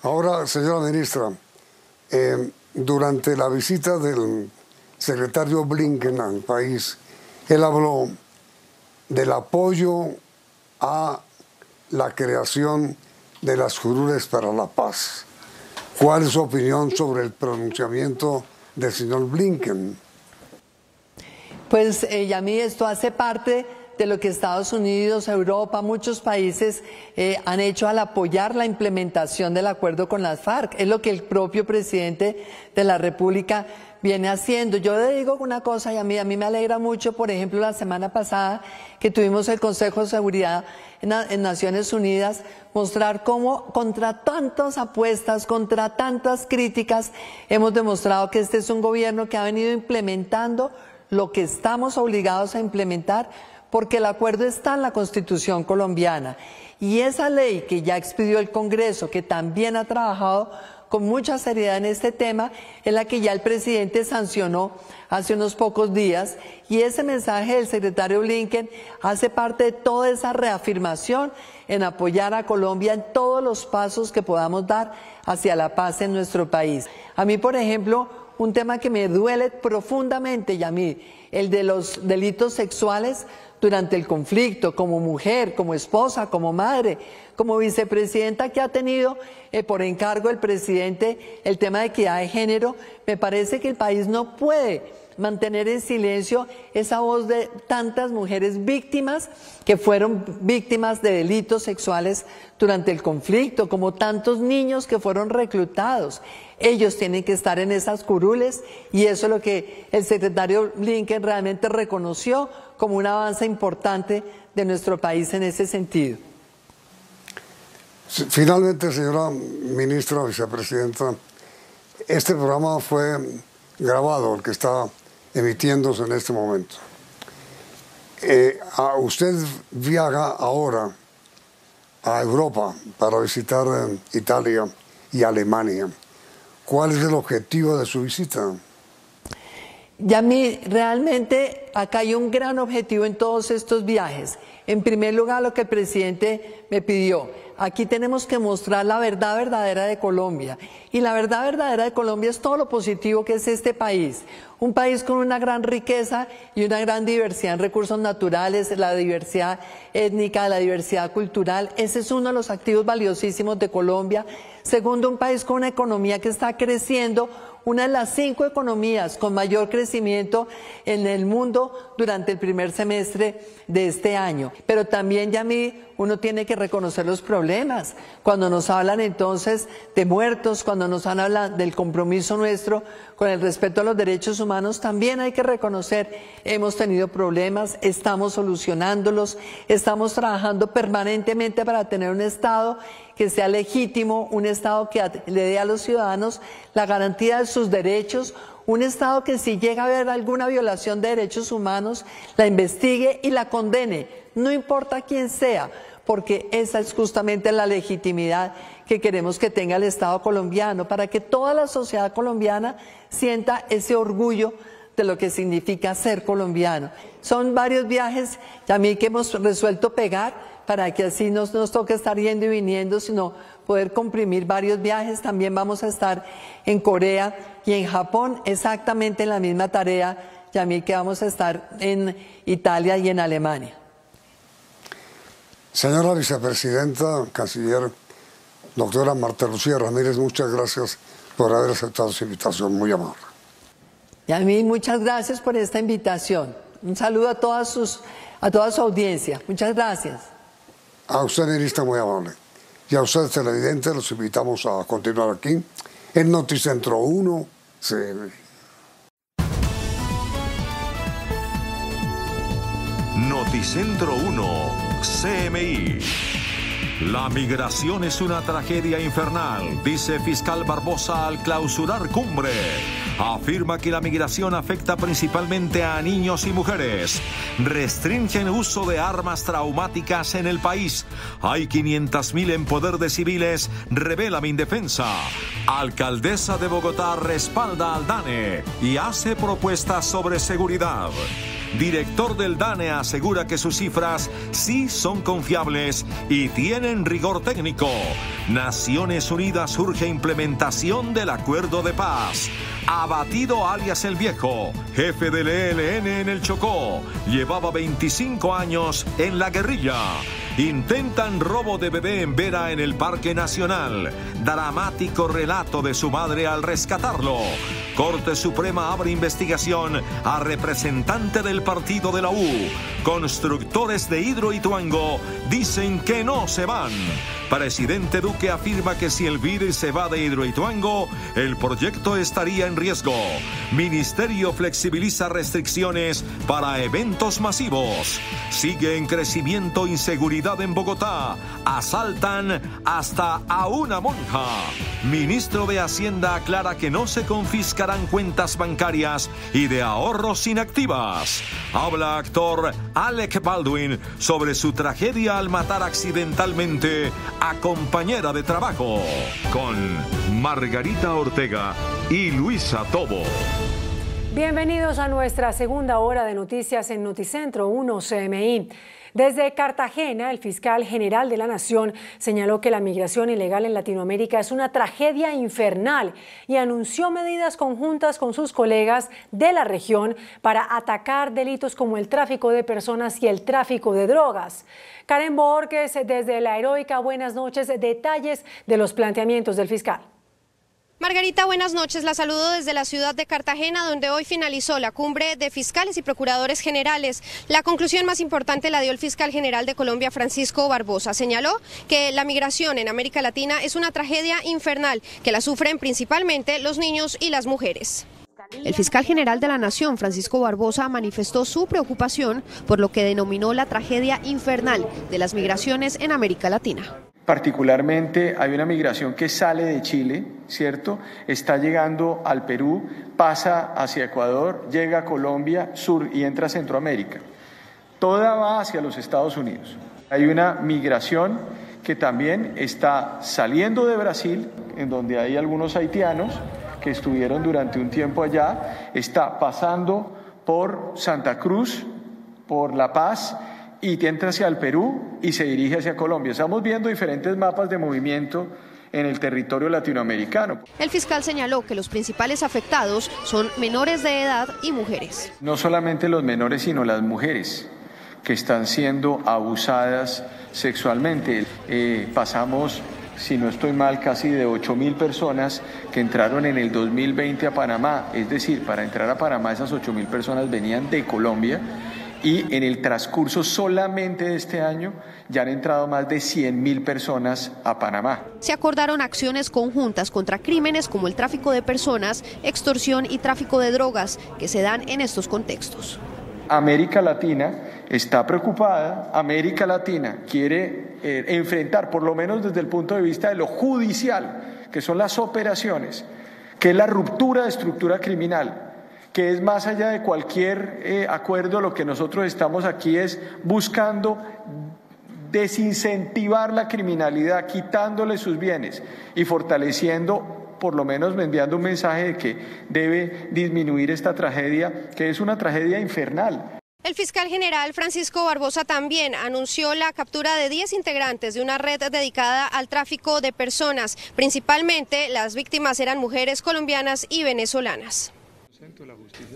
Ahora, señora ministra, durante la visita del secretario Blinken al país, él habló del apoyo a la creación de las curules para la paz. ¿Cuál es su opinión sobre el pronunciamiento del señor Blinken? Pues Yamid, esto hace parte de lo que Estados Unidos, Europa, muchos países han hecho al apoyar la implementación del acuerdo con las FARC. Es lo que el propio presidente de la República viene haciendo. Yo le digo una cosa, Yamid, a mí me alegra mucho, por ejemplo, la semana pasada que tuvimos el Consejo de Seguridad en Naciones Unidas, mostrar cómo contra tantas apuestas, contra tantas críticas, hemos demostrado que este es un gobierno que ha venido implementando lo que estamos obligados a implementar, porque el acuerdo está en la Constitución colombiana. Y esa ley que ya expidió el Congreso, que también ha trabajado con mucha seriedad en este tema, es la que ya el presidente sancionó hace unos pocos días, y ese mensaje del secretario Blinken hace parte de toda esa reafirmación en apoyar a Colombia en todos los pasos que podamos dar hacia la paz en nuestro país. A mí, por ejemplo, un tema que me duele profundamente, Yamid, el de los delitos sexuales durante el conflicto, como mujer, como esposa, como madre, como vicepresidenta que ha tenido por encargo el presidente el tema de equidad de género. Me parece que el país no puede mantener en silencio esa voz de tantas mujeres víctimas que fueron víctimas de delitos sexuales durante el conflicto, como tantos niños que fueron reclutados. Ellos tienen que estar en esas curules, y eso es lo que el secretario Blinken realmente reconoció como un avance importante de nuestro país en ese sentido. Finalmente, señora ministra, vicepresidenta, este programa fue grabado, el que está emitiéndose en este momento. Usted viaja ahora a Europa para visitar Italia y Alemania. ¿Cuál es el objetivo de su visita? Yamid, realmente acá hay un gran objetivo en todos estos viajes. En primer lugar, lo que el presidente me pidió. Aquí tenemos que mostrar la verdad verdadera de Colombia. Y la verdad verdadera de Colombia es todo lo positivo que es este país. Un país con una gran riqueza y una gran diversidad en recursos naturales, la diversidad étnica, la diversidad cultural. Ese es uno de los activos valiosísimos de Colombia. Segundo, un país con una economía que está creciendo, una de las 5 economías con mayor crecimiento en el mundo durante el primer semestre de este año. Pero también, Yamid, uno tiene que reconocer los problemas. Cuando nos hablan entonces de muertos, cuando nos hablan del compromiso nuestro con el respeto a los derechos humanos, también hay que reconocer, hemos tenido problemas, estamos solucionándolos, estamos trabajando permanentemente para tener un Estado que sea legítimo, un Estado que le dé a los ciudadanos la garantía de sus derechos, un Estado que si llega a haber alguna violación de derechos humanos, la investigue y la condene, no importa quién sea, porque esa es justamente la legitimidad que queremos que tenga el Estado colombiano, para que toda la sociedad colombiana sienta ese orgullo de lo que significa ser colombiano. Son varios viajes, Yamid, que hemos resuelto pegar para que así no nos toque estar yendo y viniendo, sino poder comprimir varios viajes. También vamos a estar en Corea y en Japón, exactamente en la misma tarea, Yamid, que vamos a estar en Italia y en Alemania. Señora vicepresidenta, canciller, doctora Marta Lucía Ramírez, muchas gracias por haber aceptado su invitación, muy amable. Yamid, muchas gracias por esta invitación. Un saludo a toda su audiencia. Muchas gracias. A usted, ministra, muy amable. Y a ustedes, televidentes, los invitamos a continuar aquí en Noticentro 1 CMI. Noticentro 1 CMI. La migración es una tragedia infernal, dice fiscal Barbosa al clausurar cumbre. Afirma que la migración afecta principalmente a niños y mujeres. Restringen uso de armas traumáticas en el país. Hay 500.000 en poder de civiles, revela Mindefensa. Alcaldesa de Bogotá respalda al DANE y hace propuestas sobre seguridad. Director del DANE asegura que sus cifras sí son confiables y tienen rigor técnico. Naciones Unidas urge implementación del acuerdo de paz. Abatido alias El Viejo, jefe del ELN en el Chocó, llevaba 25 años en la guerrilla. Intentan robo de bebé en Vera en el Parque Nacional. Dramático relato de su madre al rescatarlo. Corte Suprema abre investigación a representante del partido de la U. Constructores de Hidroituango dicen que no se van. Presidente Duque afirma que si el BID se va de Hidroituango, el proyecto estaría en riesgo. Ministerio flexibiliza restricciones para eventos masivos. Sigue en crecimiento inseguridad en Bogotá. Asaltan hasta a una monja. Ministro de Hacienda aclara que no se confiscarán cuentas bancarias y de ahorros inactivas. Habla actor Alec Baldwin sobre su tragedia al matar accidentalmente a compañera de trabajo. Con Margarita Ortega y Luisa Tobo. Bienvenidos a nuestra segunda hora de noticias en Noticentro 1 CMI. Desde Cartagena, el fiscal general de la Nación señaló que la migración ilegal en Latinoamérica es una tragedia infernal y anunció medidas conjuntas con sus colegas de la región para atacar delitos como el tráfico de personas y el tráfico de drogas. Karen Borges, desde La Heroica, buenas noches. Detalles de los planteamientos del fiscal. Margarita, buenas noches. La saludo desde la ciudad de Cartagena, donde hoy finalizó la cumbre de fiscales y procuradores generales. La conclusión más importante la dio el fiscal general de Colombia, Francisco Barbosa. Señaló que la migración en América Latina es una tragedia infernal, que la sufren principalmente los niños y las mujeres. El fiscal general de la Nación, Francisco Barbosa, manifestó su preocupación por lo que denominó la tragedia infernal de las migraciones en América Latina. Particularmente hay una migración que sale de Chile, ¿cierto? Está llegando al Perú, pasa hacia Ecuador, llega a Colombia, sur y entra a Centroamérica. Toda va hacia los Estados Unidos. Hay una migración que también está saliendo de Brasil, en donde hay algunos haitianos que estuvieron durante un tiempo allá, está pasando por Santa Cruz, por La Paz, y entra hacia el Perú y se dirige hacia Colombia. Estamos viendo diferentes mapas de movimiento en el territorio latinoamericano. El fiscal señaló que los principales afectados son menores de edad y mujeres. No solamente los menores, sino las mujeres que están siendo abusadas sexualmente. Pasamos, si no estoy mal, casi de 8.000 personas que entraron en el 2020 a Panamá. Es decir, para entrar a Panamá esas 8.000 personas venían de Colombia. Y en el transcurso solamente de este año ya han entrado más de 100.000 personas a Panamá. Se acordaron acciones conjuntas contra crímenes como el tráfico de personas, extorsión y tráfico de drogas que se dan en estos contextos. América Latina está preocupada, América Latina quiere enfrentar, por lo menos desde el punto de vista de lo judicial, que son las operaciones, que es la ruptura de estructura criminal, que es más allá de cualquier acuerdo. Lo que nosotros estamos aquí es buscando desincentivar la criminalidad, quitándole sus bienes y fortaleciendo, por lo menos enviando un mensaje de que debe disminuir esta tragedia, que es una tragedia infernal. El fiscal general Francisco Barbosa también anunció la captura de 10 integrantes de una red dedicada al tráfico de personas. Principalmente las víctimas eran mujeres colombianas y venezolanas.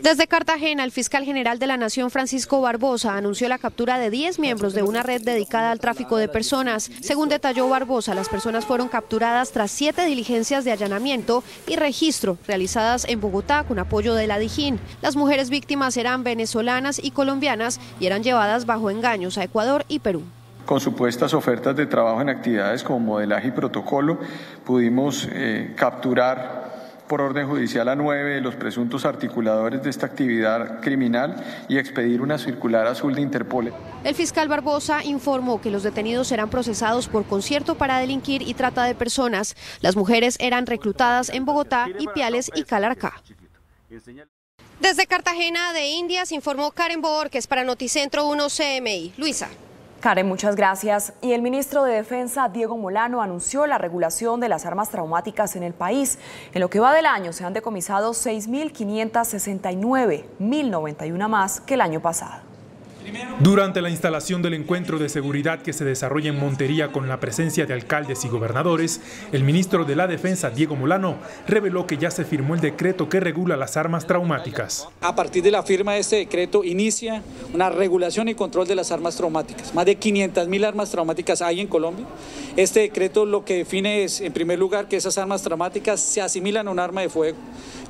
Desde Cartagena, el fiscal general de la Nación, Francisco Barbosa, anunció la captura de 10 miembros de una red dedicada al tráfico de personas. Según detalló Barbosa, las personas fueron capturadas tras 7 diligencias de allanamiento y registro realizadas en Bogotá con apoyo de la Dijín. Las mujeres víctimas eran venezolanas y colombianas y eran llevadas bajo engaños a Ecuador y Perú. Con supuestas ofertas de trabajo en actividades como modelaje y protocolo, pudimos capturar por orden judicial a 9 de los presuntos articuladores de esta actividad criminal y expedir una circular azul de Interpol. El fiscal Barbosa informó que los detenidos serán procesados por concierto para delinquir y trata de personas. Las mujeres eran reclutadas en Bogotá, Ipiales y Calarcá. Desde Cartagena de Indias informó Karen Borges para Noticentro 1 CMI. Luisa. Karen, muchas gracias. Y el ministro de Defensa, Diego Molano, anunció la regulación de las armas traumáticas en el país. En lo que va del año se han decomisado 6.569, 1.091 más que el año pasado. Durante la instalación del encuentro de seguridad que se desarrolla en Montería con la presencia de alcaldes y gobernadores, el ministro de la Defensa, Diego Molano, reveló que ya se firmó el decreto que regula las armas traumáticas. A partir de la firma de este decreto inicia una regulación y control de las armas traumáticas. Más de 500.000 armas traumáticas hay en Colombia. Este decreto lo que define es, en primer lugar, que esas armas traumáticas se asimilan a un arma de fuego,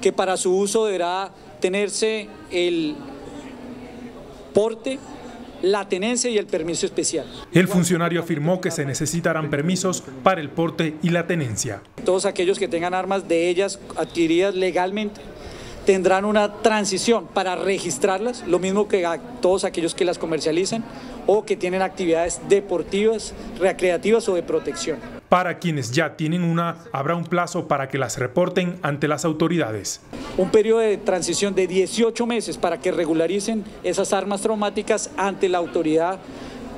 que para su uso deberá tenerse el porte, la tenencia y el permiso especial. El funcionario afirmó que se necesitarán permisos para el porte y la tenencia. Todos aquellos que tengan armas de ellas adquiridas legalmente tendrán una transición para registrarlas, lo mismo que a todos aquellos que las comercializan o que tienen actividades deportivas, recreativas o de protección. Para quienes ya tienen una, habrá un plazo para que las reporten ante las autoridades. Un periodo de transición de 18 meses para que regularicen esas armas traumáticas ante la autoridad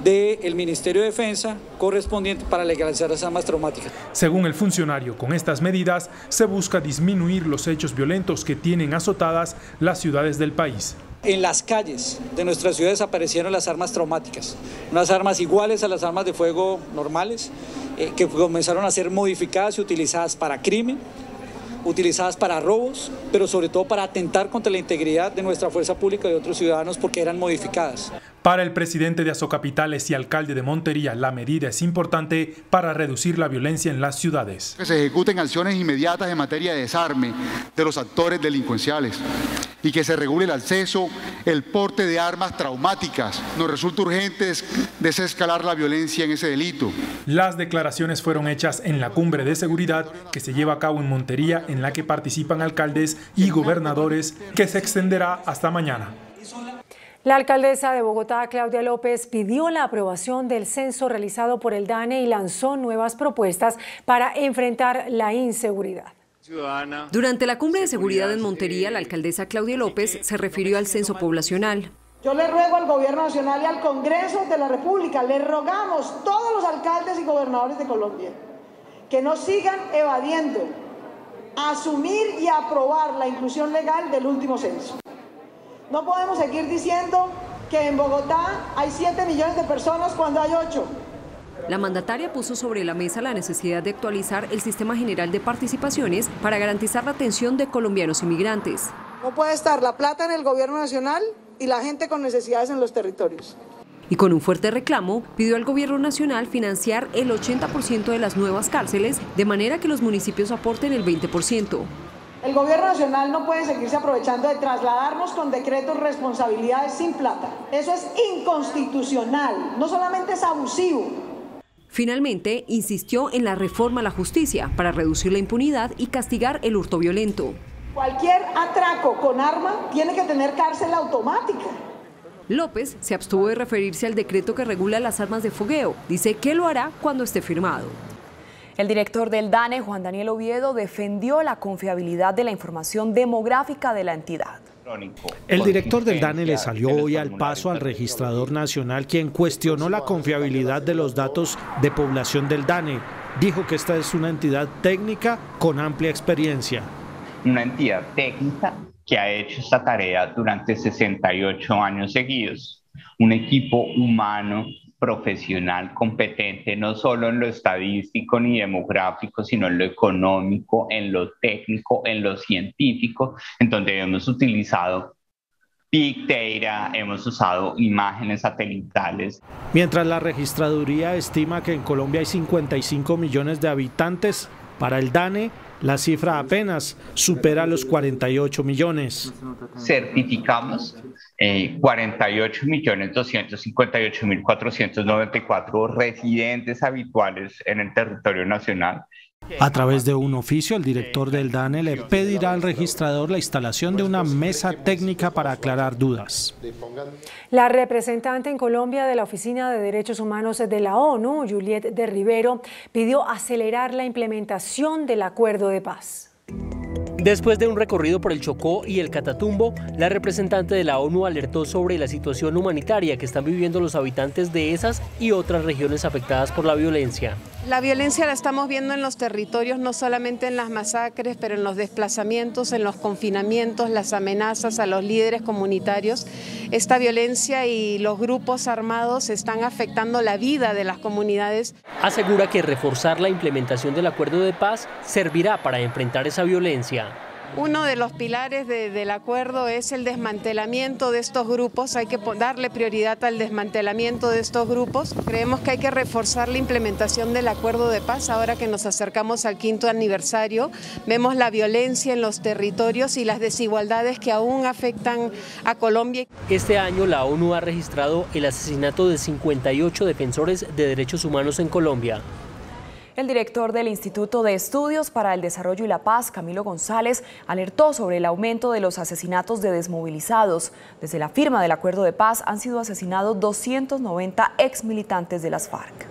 del Ministerio de Defensa correspondiente para legalizar las armas traumáticas. Según el funcionario, con estas medidas se busca disminuir los hechos violentos que tienen azotadas las ciudades del país. En las calles de nuestras ciudades aparecieron las armas traumáticas, unas armas iguales a las armas de fuego normales, que comenzaron a ser modificadas y utilizadas para crimen, utilizadas para robos, pero sobre todo para atentar contra la integridad de nuestra fuerza pública y de otros ciudadanos porque eran modificadas. Para el presidente de Azocapitales y alcalde de Montería, la medida es importante para reducir la violencia en las ciudades. Que se ejecuten acciones inmediatas en materia de desarme de los actores delincuenciales y que se regule el acceso, el porte de armas traumáticas. Nos resulta urgente desescalar la violencia en ese delito. Las declaraciones fueron hechas en la cumbre de seguridad que se lleva a cabo en Montería, en la que participan alcaldes y gobernadores, que se extenderá hasta mañana. La alcaldesa de Bogotá, Claudia López, pidió la aprobación del censo realizado por el DANE y lanzó nuevas propuestas para enfrentar la inseguridad. Durante la cumbre de seguridad en Montería, la alcaldesa Claudia López se refirió al censo poblacional. Yo le ruego al Gobierno Nacional y al Congreso de la República, le rogamos todos los alcaldes y gobernadores de Colombia que no sigan evadiendo asumir y aprobar la inclusión legal del último censo. No podemos seguir diciendo que en Bogotá hay 7 millones de personas cuando hay 8. La mandataria puso sobre la mesa la necesidad de actualizar el sistema general de participaciones para garantizar la atención de colombianos inmigrantes. No puede estar la plata en el Gobierno Nacional y la gente con necesidades en los territorios. Y con un fuerte reclamo, pidió al Gobierno Nacional financiar el 80% de las nuevas cárceles, de manera que los municipios aporten el 20%. El Gobierno Nacional no puede seguirse aprovechando de trasladarnos con decretos responsabilidades sin plata. Eso es inconstitucional, no solamente es abusivo. Finalmente, insistió en la reforma a la justicia para reducir la impunidad y castigar el hurto violento. Cualquier atraco con arma tiene que tener cárcel automática. López se abstuvo de referirse al decreto que regula las armas de fogueo. Dice que lo hará cuando esté firmado. El director del DANE, Juan Daniel Oviedo, defendió la confiabilidad de la información demográfica de la entidad. El director del DANE le salió hoy al paso al registrador nacional, quien cuestionó la confiabilidad de los datos de población del DANE. Dijo que esta es una entidad técnica con amplia experiencia. Una entidad técnica que ha hecho esta tarea durante 68 años seguidos. Un equipo humano, profesional, competente, no solo en lo estadístico ni demográfico, sino en lo económico, en lo técnico, en lo científico, en donde hemos utilizado Big Data, hemos usado imágenes satelitales. Mientras la registraduría estima que en Colombia hay 55 millones de habitantes, para el DANE la cifra apenas supera los 48 millones. Certificamos 48.258.494 residentes habituales en el territorio nacional. A través de un oficio, el director del DANE le pedirá al registrador la instalación de una mesa técnica para aclarar dudas. La representante en Colombia de la Oficina de Derechos Humanos de la ONU, Juliette de Rivero, pidió acelerar la implementación del acuerdo de paz. Después de un recorrido por el Chocó y el Catatumbo, la representante de la ONU alertó sobre la situación humanitaria que están viviendo los habitantes de esas y otras regiones afectadas por la violencia. La violencia la estamos viendo en los territorios, no solamente en las masacres, pero en los desplazamientos, en los confinamientos, las amenazas a los líderes comunitarios. esta violencia y los grupos armados están afectando la vida de las comunidades. Asegura que reforzar la implementación del acuerdo de paz servirá para enfrentar esa violencia. Uno de los pilares del acuerdo es el desmantelamiento de estos grupos. Hay que darle prioridad al desmantelamiento de estos grupos. Creemos que hay que reforzar la implementación del acuerdo de paz. Ahora que nos acercamos al 5º aniversario, vemos la violencia en los territorios y las desigualdades que aún afectan a Colombia. Este año la ONU ha registrado el asesinato de 58 defensores de derechos humanos en Colombia. El director del Instituto de Estudios para el Desarrollo y la Paz, Camilo González, alertó sobre el aumento de los asesinatos de desmovilizados. Desde la firma del acuerdo de paz han sido asesinados 290 exmilitantes de las FARC.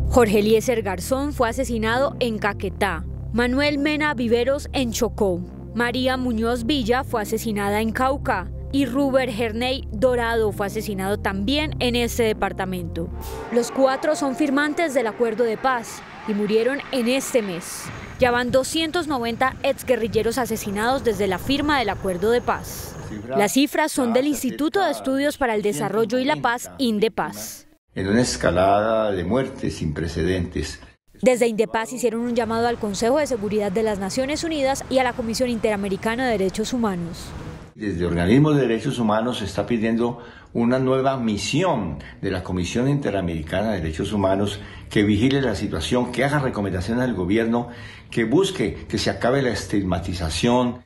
Jorge Eliezer Garzón fue asesinado en Caquetá, Manuel Mena Viveros en Chocó, María Muñoz Villa fue asesinada en Cauca y Ruber Herney Dorado fue asesinado también en este departamento. Los 4 son firmantes del acuerdo de paz y murieron en este mes. Ya van 290 exguerrilleros asesinados desde la firma del acuerdo de paz. Las cifras son del Instituto de Estudios para el Desarrollo y la Paz, INDEPAZ. En una escalada de muertes sin precedentes. Desde INDEPAZ hicieron un llamado al Consejo de Seguridad de las Naciones Unidas y a la Comisión Interamericana de Derechos Humanos. Desde organismos de derechos humanos se está pidiendo una nueva misión de la Comisión Interamericana de Derechos Humanos que vigile la situación, que haga recomendaciones al gobierno, que busque que se acabe la estigmatización.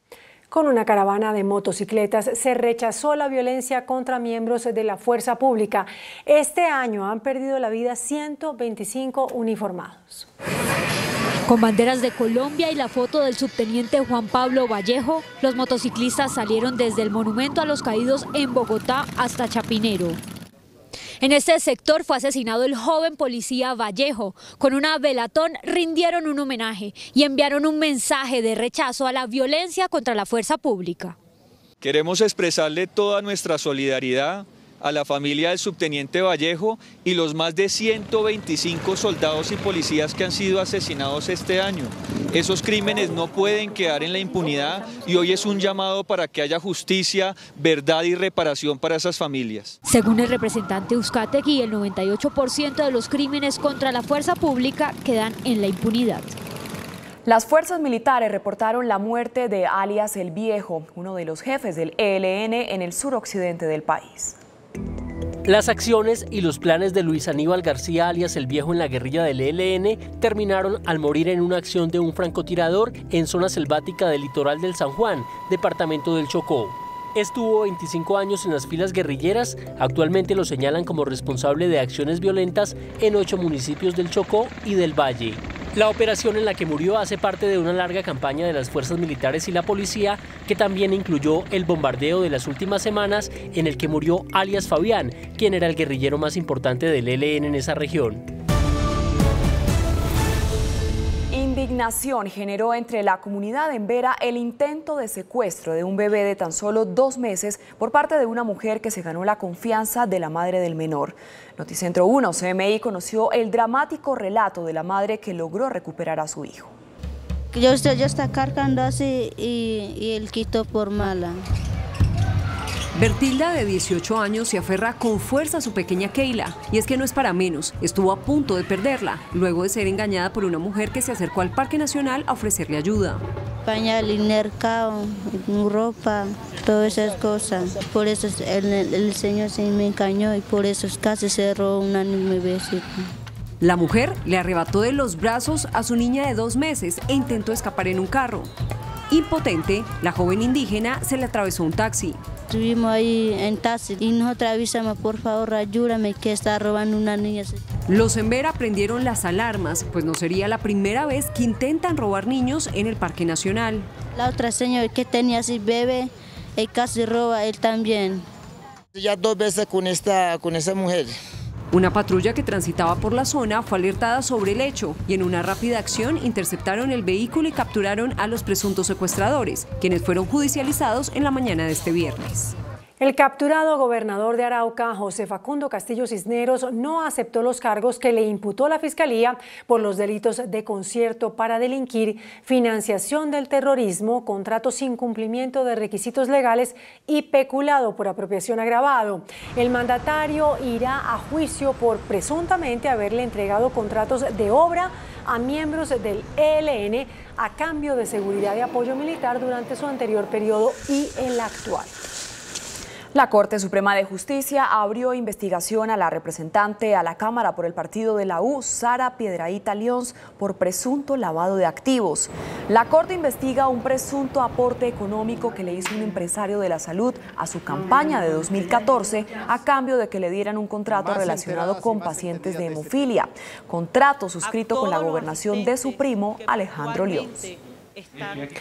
Con una caravana de motocicletas se rechazó la violencia contra miembros de la fuerza pública. Este año han perdido la vida 125 uniformados. Con banderas de Colombia y la foto del subteniente Juan Pablo Vallejo, los motociclistas salieron desde el Monumento a los Caídos en Bogotá hasta Chapinero. En este sector fue asesinado el joven policía Vallejo. Con una velatón rindieron un homenaje y enviaron un mensaje de rechazo a la violencia contra la fuerza pública. Queremos expresarle toda nuestra solidaridad a la familia del subteniente Vallejo y los más de 125 soldados y policías que han sido asesinados este año. Esos crímenes no pueden quedar en la impunidad y hoy es un llamado para que haya justicia, verdad y reparación para esas familias. Según el representante Uzcategui, el 98% de los crímenes contra la fuerza pública quedan en la impunidad. Las fuerzas militares reportaron la muerte de alias El Viejo, uno de los jefes del ELN en el suroccidente del país. Las acciones y los planes de Luis Aníbal García alias El Viejo en la guerrilla del ELN terminaron al morir en una acción de un francotirador en zona selvática del litoral del San Juan, departamento del Chocó. Estuvo 25 años en las filas guerrilleras, actualmente lo señalan como responsable de acciones violentas en 8 municipios del Chocó y del Valle. La operación en la que murió hace parte de una larga campaña de las fuerzas militares y la policía, que también incluyó el bombardeo de las últimas semanas en el que murió alias Fabián, quien era el guerrillero más importante del ELN en esa región. Indignación generó entre la comunidad en Vera el intento de secuestro de un bebé de tan solo 2 meses por parte de una mujer que se ganó la confianza de la madre del menor. Noticentro 1 CMI conoció el dramático relato de la madre que logró recuperar a su hijo. Yo está cargando así y él quitó por mala. Bertilda, de 18 años, se aferra con fuerza a su pequeña Keila. Y es que no es para menos, estuvo a punto de perderla, luego de ser engañada por una mujer que se acercó al Parque Nacional a ofrecerle ayuda. Pañal y mercado, ropa, todas esas cosas. Por eso el señor se me engañó y por eso casi cerró un año mi besito. La mujer le arrebató de los brazos a su niña de 2 meses e intentó escapar en un carro. Impotente, la joven indígena se le atravesó un taxi. Estuvimos ahí en taxi y nosotros avisamos, por favor, ayúdame que está robando una niña. Los en Vera prendieron las alarmas, pues no sería la primera vez que intentan robar niños en el Parque Nacional. La otra señora que tenía así bebé, él casi roba él también. Ya 2 veces con esa mujer. Una patrulla que transitaba por la zona fue alertada sobre el hecho y en una rápida acción interceptaron el vehículo y capturaron a los presuntos secuestradores, quienes fueron judicializados en la mañana de este viernes. El capturado gobernador de Arauca, José Facundo Castillo Cisneros, no aceptó los cargos que le imputó la Fiscalía por los delitos de concierto para delinquir, financiación del terrorismo, contrato sin cumplimiento de requisitos legales y peculado por apropiación agravado. El mandatario irá a juicio por presuntamente haberle entregado contratos de obra a miembros del ELN a cambio de seguridad y apoyo militar durante su anterior periodo y el actual. La Corte Suprema de Justicia abrió investigación a la representante a la Cámara por el partido de la U, Sara Piedrahíta Lyons, por presunto lavado de activos. La Corte investiga un presunto aporte económico que le hizo un empresario de la salud a su campaña de 2014 a cambio de que le dieran un contrato relacionado con pacientes de hemofilia, contrato suscrito con la gobernación de su primo Alejandro Lyons.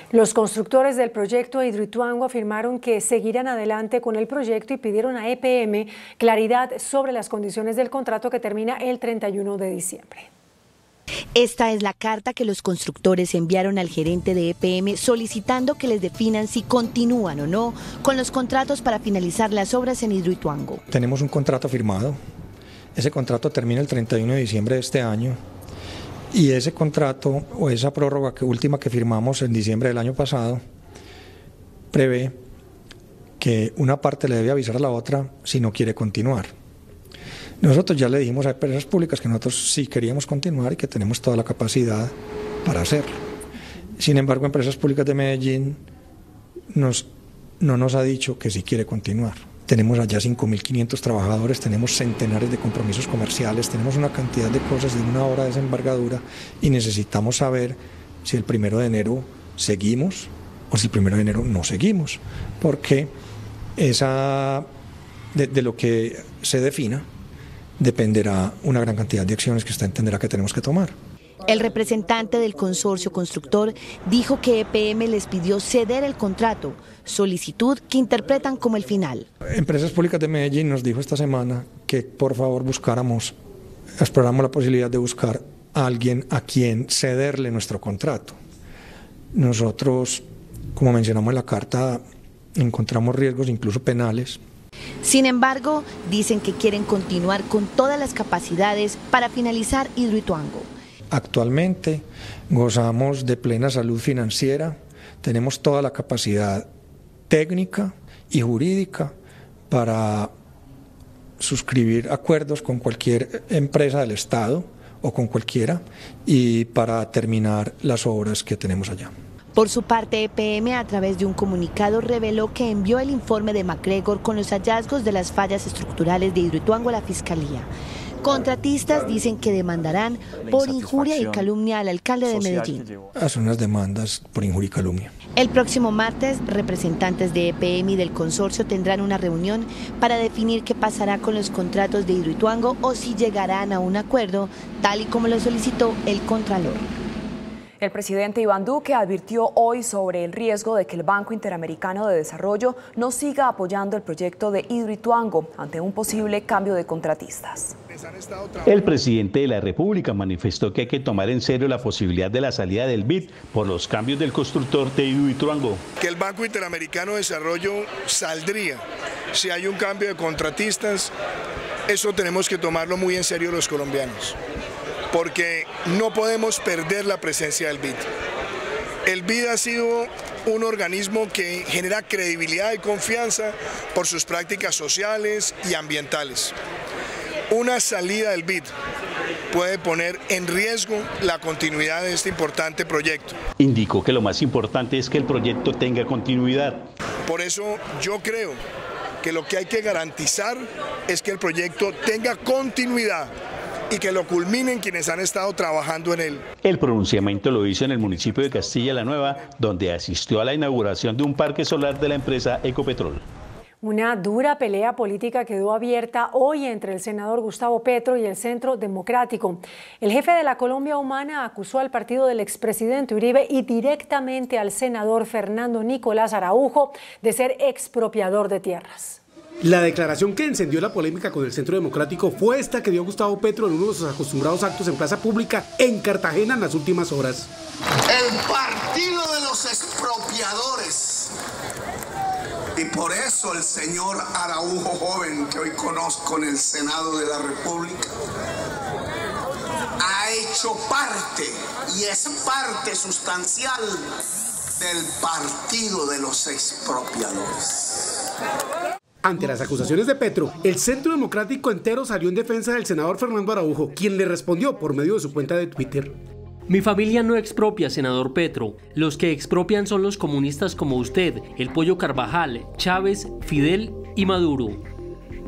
Los constructores del proyecto Hidroituango afirmaron que seguirán adelante con el proyecto y pidieron a EPM claridad sobre las condiciones del contrato que termina el 31 de diciembre. Esta es la carta que los constructores enviaron al gerente de EPM solicitando que les definan si continúan o no con los contratos para finalizar las obras en Hidroituango. Tenemos un contrato firmado. Ese contrato termina el 31 de diciembre de este año. Y ese contrato o esa prórroga última que firmamos en diciembre del año pasado prevé que una parte le debe avisar a la otra si no quiere continuar. Nosotros ya le dijimos a empresas públicas que nosotros sí queríamos continuar y que tenemos toda la capacidad para hacerlo. Sin embargo, Empresas Públicas de Medellín no nos ha dicho que sí quiere continuar. Tenemos allá 5.500 trabajadores, tenemos centenares de compromisos comerciales, tenemos una cantidad de cosas de una hora de esa envergadura y necesitamos saber si el 1 de enero seguimos o si el 1 de enero no seguimos, porque de lo que se defina dependerá una gran cantidad de acciones que usted entenderá que tenemos que tomar. El representante del consorcio constructor dijo que EPM les pidió ceder el contrato, solicitud que interpretan como el final. Empresas Públicas de Medellín nos dijo esta semana que por favor exploráramos la posibilidad de buscar a alguien a quien cederle nuestro contrato. Nosotros, como mencionamos en la carta, encontramos riesgos incluso penales. Sin embargo, dicen que quieren continuar con todas las capacidades para finalizar Hidroituango. Actualmente gozamos de plena salud financiera, tenemos toda la capacidad técnica y jurídica para suscribir acuerdos con cualquier empresa del Estado o con cualquiera y para terminar las obras que tenemos allá. Por su parte, EPM, a través de un comunicado, reveló que envió el informe de MacGregor con los hallazgos de las fallas estructurales de Hidroituango a la Fiscalía. Contratistas dicen que demandarán por injuria y calumnia al alcalde de Medellín. Hacen unas demandas por injuria y calumnia. El próximo martes, representantes de EPM y del consorcio tendrán una reunión para definir qué pasará con los contratos de Hidroituango o si llegarán a un acuerdo, tal y como lo solicitó el Contralor. El presidente Iván Duque advirtió hoy sobre el riesgo de que el Banco Interamericano de Desarrollo no siga apoyando el proyecto de Hidroituango ante un posible cambio de contratistas. El presidente de la República manifestó que hay que tomar en serio la posibilidad de la salida del BID por los cambios del constructor de Hidroituango. Que el Banco Interamericano de Desarrollo saldría si hay un cambio de contratistas, eso tenemos que tomarlo muy en serio los colombianos, porque no podemos perder la presencia del BID. El BID ha sido un organismo que genera credibilidad y confianza por sus prácticas sociales y ambientales. Una salida del BID puede poner en riesgo la continuidad de este importante proyecto. Indicó que lo más importante es que el proyecto tenga continuidad. Por eso yo creo que lo que hay que garantizar es que el proyecto tenga continuidad y que lo culminen quienes han estado trabajando en él. El pronunciamiento lo hizo en el municipio de Castilla la Nueva, donde asistió a la inauguración de un parque solar de la empresa Ecopetrol. Una dura pelea política quedó abierta hoy entre el senador Gustavo Petro y el Centro Democrático. El jefe de la Colombia Humana acusó al partido del expresidente Uribe y directamente al senador Fernando Nicolás Araujo de ser expropiador de tierras. La declaración que encendió la polémica con el Centro Democrático fue esta que dio Gustavo Petro en uno de sus acostumbrados actos en plaza pública en Cartagena en las últimas horas. El partido de los expropiadores Y por eso el señor Araújo joven, que hoy conozco en el Senado de la República, ha hecho parte, y es parte sustancial, del partido de los expropiadores. Ante las acusaciones de Petro, el Centro Democrático entero salió en defensa del senador Fernando Araújo, quien le respondió por medio de su cuenta de Twitter. Mi familia no expropia, senador Petro. Los que expropian son los comunistas como usted, el Pollo Carvajal, Chávez, Fidel y Maduro.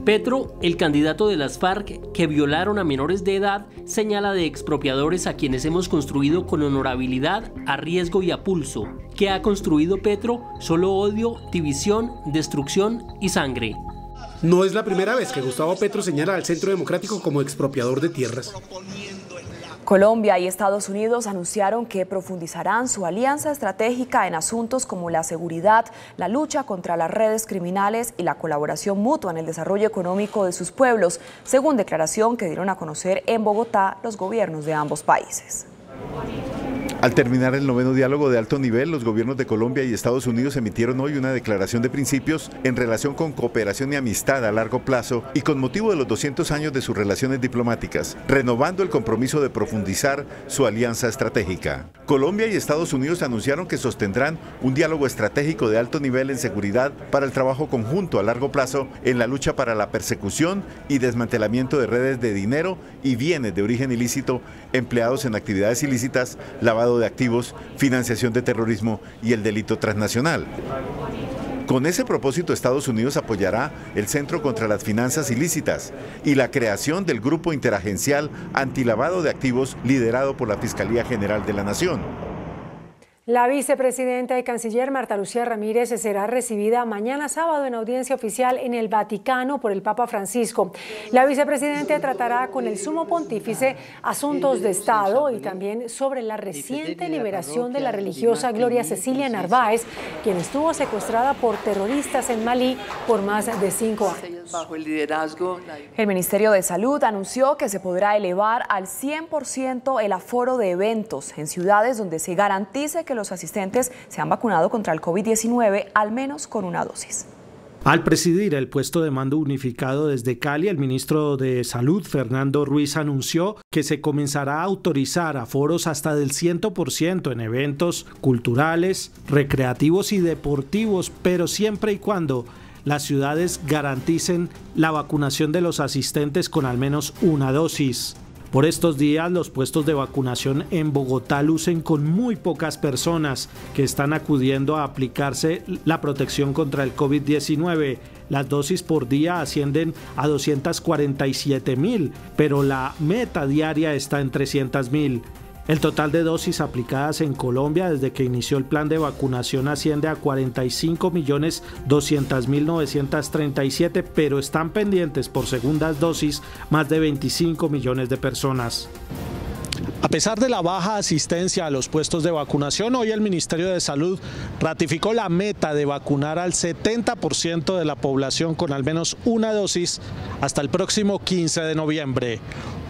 Petro, el candidato de las FARC que violaron a menores de edad, señala de expropiadores a quienes hemos construido con honorabilidad, a riesgo y a pulso. ¿Qué ha construido Petro? Solo odio, división, destrucción y sangre. No es la primera vez que Gustavo Petro señala al Centro Democrático como expropiador de tierras. Colombia y Estados Unidos anunciaron que profundizarán su alianza estratégica en asuntos como la seguridad, la lucha contra las redes criminales y la colaboración mutua en el desarrollo económico de sus pueblos, según declaración que dieron a conocer en Bogotá los gobiernos de ambos países. Al terminar el 9º diálogo de alto nivel, los gobiernos de Colombia y Estados Unidos emitieron hoy una declaración de principios en relación con cooperación y amistad a largo plazo y con motivo de los 200 años de sus relaciones diplomáticas, renovando el compromiso de profundizar su alianza estratégica. Colombia y Estados Unidos anunciaron que sostendrán un diálogo estratégico de alto nivel en seguridad para el trabajo conjunto a largo plazo en la lucha para la persecución y desmantelamiento de redes de dinero y bienes de origen ilícito empleados en actividades ilícitas, lavado de activos, financiación de terrorismo y el delito transnacional. Con ese propósito, Estados Unidos apoyará el Centro contra las Finanzas Ilícitas y la creación del Grupo Interagencial Antilavado de Activos liderado por la Fiscalía General de la Nación. La vicepresidenta y canciller Marta Lucía Ramírez será recibida mañana sábado en audiencia oficial en el Vaticano por el Papa Francisco. La vicepresidenta tratará con el sumo pontífice asuntos de Estado y también sobre la reciente liberación de la religiosa Gloria Cecilia Narváez, quien estuvo secuestrada por terroristas en Malí por más de 5 años. El Ministerio de Salud anunció que se podrá elevar al 100% el aforo de eventos en ciudades donde se garantice que los asistentes se han vacunado contra el COVID-19 al menos con una dosis. Al presidir el puesto de mando unificado desde Cali, el ministro de Salud, Fernando Ruiz, anunció que se comenzará a autorizar aforos hasta del 100% en eventos culturales, recreativos y deportivos, pero siempre y cuando las ciudades garanticen la vacunación de los asistentes con al menos una dosis. Por estos días, los puestos de vacunación en Bogotá lucen con muy pocas personas que están acudiendo a aplicarse la protección contra el COVID-19. Las dosis por día ascienden a 247.000, pero la meta diaria está en 300.000. El total de dosis aplicadas en Colombia desde que inició el plan de vacunación asciende a 45.200.937, pero están pendientes por segundas dosis más de 25 millones de personas. A pesar de la baja asistencia a los puestos de vacunación, hoy el Ministerio de Salud ratificó la meta de vacunar al 70% de la población con al menos una dosis hasta el próximo 15 de noviembre.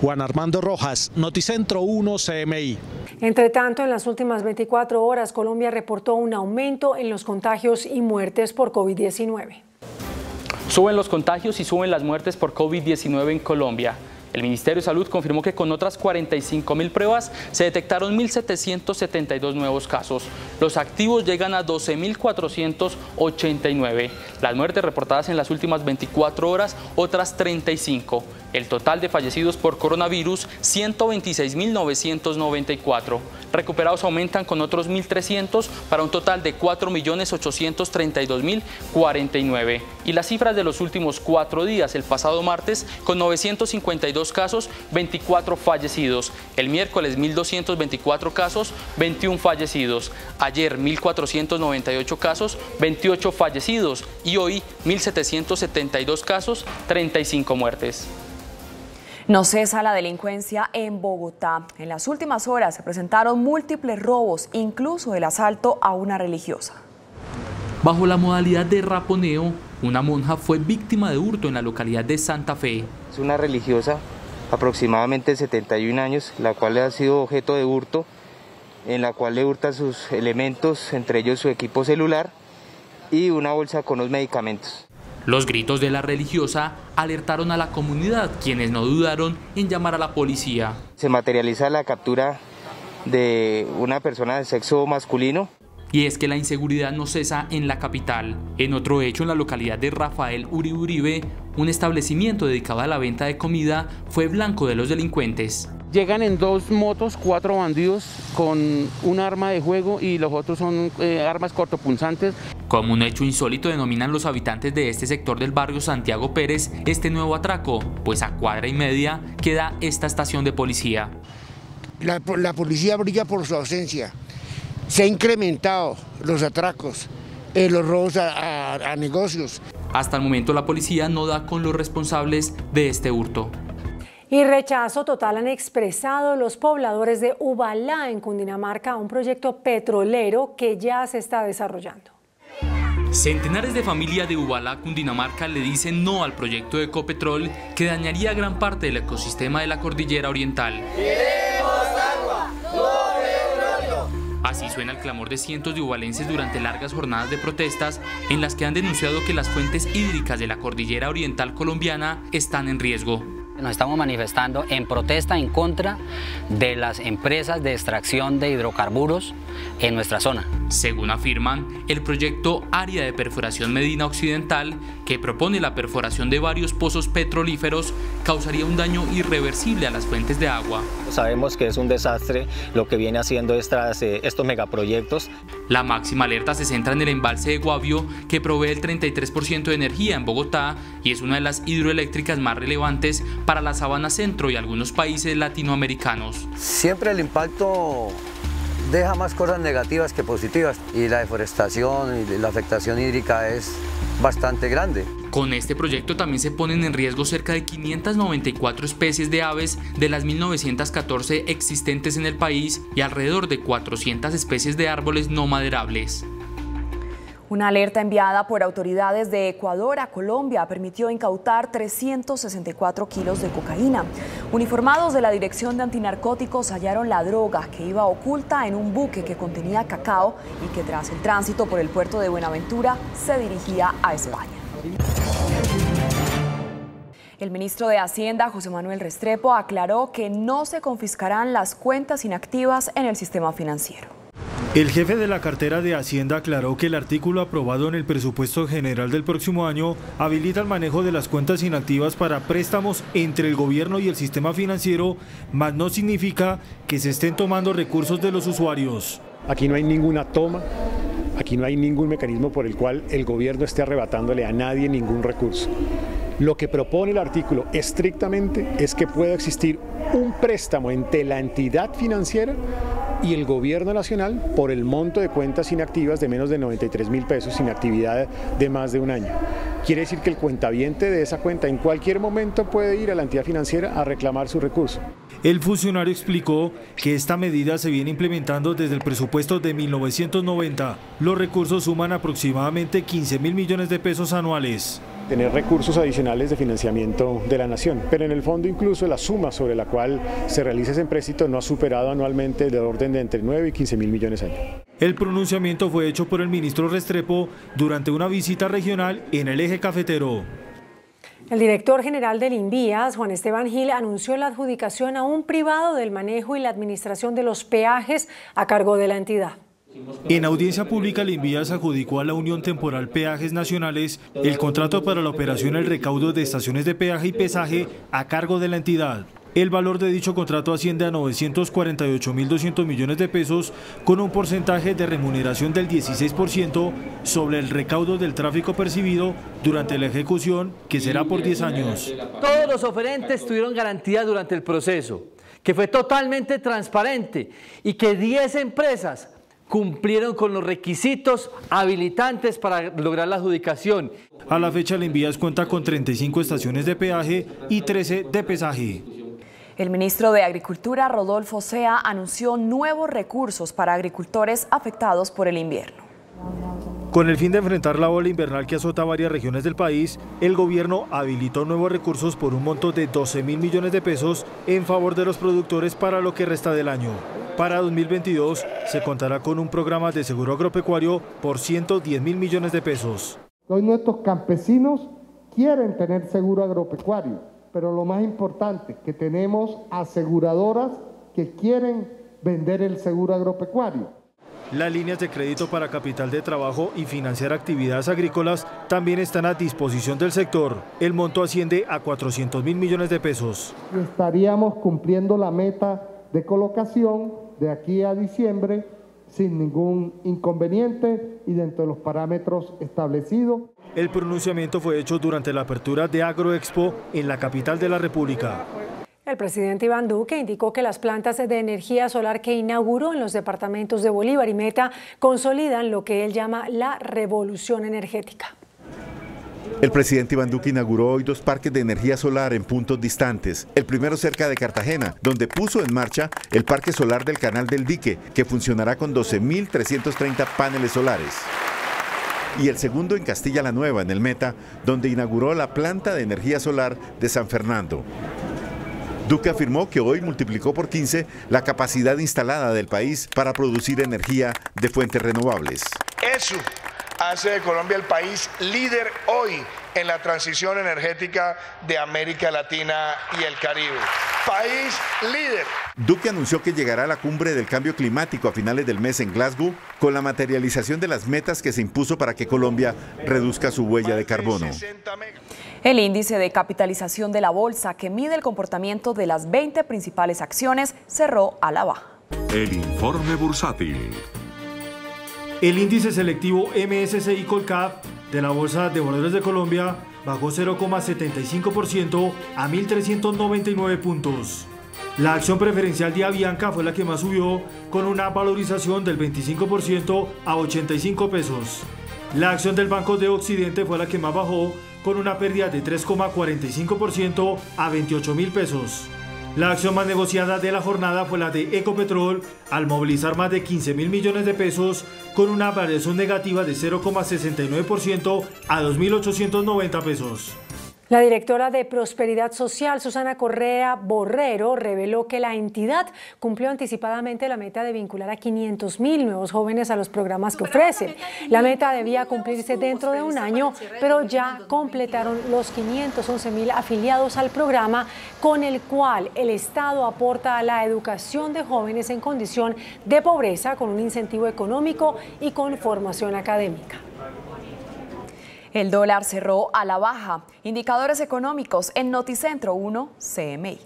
Juan Armando Rojas, Noticentro 1 CMI. Entre tanto, en las últimas 24 horas, Colombia reportó un aumento en los contagios y muertes por COVID-19. Suben los contagios y suben las muertes por COVID-19 en Colombia. El Ministerio de Salud confirmó que con otras 45.000 pruebas se detectaron 1.772 nuevos casos. Los activos llegan a 12.489. Las muertes reportadas en las últimas 24 horas, otras 35. El total de fallecidos por coronavirus, 126.994. Recuperados aumentan con otros 1.300 para un total de 4.832.049. Y las cifras de los últimos 4 días, el pasado martes, con 952 casos, 24 fallecidos. El miércoles 1.224 casos, 21 fallecidos. Ayer 1.498 casos, 28 fallecidos. Y hoy 1.772 casos, 35 muertes. No cesa la delincuencia en Bogotá. En las últimas horas se presentaron múltiples robos, incluso el asalto a una religiosa. Bajo la modalidad de raponeo, una monja fue víctima de hurto en la localidad de Santa Fe. Es una religiosa aproximadamente de 71 años, la cual ha sido objeto de hurto, en la cual le hurta sus elementos, entre ellos su equipo celular, y una bolsa con los medicamentos. Los gritos de la religiosa alertaron a la comunidad, quienes no dudaron en llamar a la policía. Se materializa la captura de una persona de sexo masculino. Y es que la inseguridad no cesa en la capital. En otro hecho, en la localidad de Rafael Uribe, un establecimiento dedicado a la venta de comida fue blanco de los delincuentes. Llegan en 2 motos 4 bandidos con un arma de juego y los otros son armas cortopunzantes. Como un hecho insólito denominan los habitantes de este sector del barrio Santiago Pérez este nuevo atraco, pues a cuadra y media queda esta estación de policía. La policía brilla por su ausencia. Se han incrementado los atracos, los robos a negocios. Hasta el momento la policía no da con los responsables de este hurto. Y rechazo total han expresado los pobladores de Ubalá, en Cundinamarca, a un proyecto petrolero que ya se está desarrollando. Centenares de familias de Ubalá, Cundinamarca, le dicen no al proyecto de Ecopetrol que dañaría gran parte del ecosistema de la cordillera oriental. ¡Queremos agua! ¡No petróleo! Así suena el clamor de cientos de ubalenses durante largas jornadas de protestas en las que han denunciado que las fuentes hídricas de la cordillera oriental colombiana están en riesgo. Nos estamos manifestando en protesta en contra de las empresas de extracción de hidrocarburos en nuestra zona. Según afirman, el proyecto Área de Perforación Medina Occidental, que propone la perforación de varios pozos petrolíferos, causaría un daño irreversible a las fuentes de agua. Sabemos que es un desastre lo que viene haciendo estos megaproyectos. La máxima alerta se centra en el embalse de Guavio, que provee el 33% de energía en Bogotá y es una de las hidroeléctricas más relevantes para la sabana centro y algunos países latinoamericanos. Siempre el impacto deja más cosas negativas que positivas y la deforestación y la afectación hídrica es bastante grande. Con este proyecto también se ponen en riesgo cerca de 594 especies de aves de las 1914 existentes en el país y alrededor de 400 especies de árboles no maderables. Una alerta enviada por autoridades de Ecuador a Colombia permitió incautar 364 kilos de cocaína. Uniformados de la Dirección de Antinarcóticos hallaron la droga que iba oculta en un buque que contenía cacao y que tras el tránsito por el puerto de Buenaventura se dirigía a España. El ministro de Hacienda, José Manuel Restrepo, aclaró que no se confiscarán las cuentas inactivas en el sistema financiero. El jefe de la cartera de Hacienda aclaró que el artículo aprobado en el presupuesto general del próximo año habilita el manejo de las cuentas inactivas para préstamos entre el gobierno y el sistema financiero, mas no significa que se estén tomando recursos de los usuarios. Aquí no hay ninguna toma, aquí no hay ningún mecanismo por el cual el gobierno esté arrebatándole a nadie ningún recurso. Lo que propone el artículo estrictamente es que pueda existir un préstamo entre la entidad financiera y el gobierno nacional por el monto de cuentas inactivas de menos de 93.000 pesos sin actividad de más de un año. Quiere decir que el cuentaviente de esa cuenta en cualquier momento puede ir a la entidad financiera a reclamar su recurso. El funcionario explicó que esta medida se viene implementando desde el presupuesto de 1990. Los recursos suman aproximadamente 15.000 millones de pesos anuales. Tener recursos adicionales de financiamiento de la nación, pero en el fondo incluso la suma sobre la cual se realiza ese empréstito no ha superado anualmente el orden de entre 9 y 15.000 millones años. El pronunciamiento fue hecho por el ministro Restrepo durante una visita regional en el eje cafetero. El director general del INVIAS, Juan Esteban Gil, anunció la adjudicación a un privado del manejo y la administración de los peajes a cargo de la entidad. En audiencia pública, el INVIAS adjudicó a la Unión Temporal Peajes Nacionales el contrato para la operación y el recaudo de estaciones de peaje y pesaje a cargo de la entidad. El valor de dicho contrato asciende a 948.200 millones de pesos, con un porcentaje de remuneración del 16% sobre el recaudo del tráfico percibido durante la ejecución, que será por 10 años. Todos los oferentes tuvieron garantía durante el proceso, que fue totalmente transparente y que 10 empresas cumplieron con los requisitos habilitantes para lograr la adjudicación. A la fecha, el INVIAS cuenta con 35 estaciones de peaje y 13 de pesaje. El ministro de Agricultura, Rodolfo Sea, anunció nuevos recursos para agricultores afectados por el invierno. Con el fin de enfrentar la ola invernal que azota varias regiones del país, el gobierno habilitó nuevos recursos por un monto de 12.000 millones de pesos en favor de los productores para lo que resta del año. Para 2022 se contará con un programa de seguro agropecuario por 110.000 millones de pesos. Hoy nuestros campesinos quieren tener seguro agropecuario, pero lo más importante, que tenemos aseguradoras que quieren vender el seguro agropecuario. Las líneas de crédito para capital de trabajo y financiar actividades agrícolas también están a disposición del sector. El monto asciende a 400.000 millones de pesos. Estaríamos cumpliendo la meta de colocación de aquí a diciembre sin ningún inconveniente y dentro de los parámetros establecidos. El pronunciamiento fue hecho durante la apertura de Agroexpo en la capital de la República. El presidente Iván Duque indicó que las plantas de energía solar que inauguró en los departamentos de Bolívar y Meta consolidan lo que él llama la revolución energética. El presidente Iván Duque inauguró hoy 2 parques de energía solar en puntos distantes. El primero cerca de Cartagena, donde puso en marcha el parque solar del Canal del Dique, que funcionará con 12.330 paneles solares. Y el segundo en Castilla la Nueva, en el Meta, donde inauguró la planta de energía solar de San Fernando. Duque afirmó que hoy multiplicó por 15 la capacidad instalada del país para producir energía de fuentes renovables. Eso hace de Colombia el país líder hoy en la transición energética de América Latina y el Caribe. País líder. Duque anunció que llegará a la cumbre del cambio climático a finales del mes en Glasgow con la materialización de las metas que se impuso para que Colombia reduzca su huella de carbono. El índice de capitalización de la bolsa, que mide el comportamiento de las 20 principales acciones, cerró a la baja. El informe bursátil. El índice selectivo MSCI Colcap de la Bolsa de Valores de Colombia bajó 0,75% a 1.399 puntos. La acción preferencial de Avianca fue la que más subió, con una valorización del 25% a 85 pesos. La acción del Banco de Occidente fue la que más bajó, con una pérdida de 3,45% a 28.000 pesos. La acción más negociada de la jornada fue la de Ecopetrol, al movilizar más de 15.000 millones de pesos, con una variación negativa de 0,69% a 2.890 pesos. La directora de Prosperidad Social, Susana Correa Borrero, reveló que la entidad cumplió anticipadamente la meta de vincular a 500.000 nuevos jóvenes a los programas que ofrece. La meta debía cumplirse dentro de un año, pero ya completaron los 511.000 afiliados al programa, con el cual el Estado aporta a la educación de jóvenes en condición de pobreza con un incentivo económico y con formación académica. El dólar cerró a la baja. Indicadores económicos en Noticentro 1 CMI.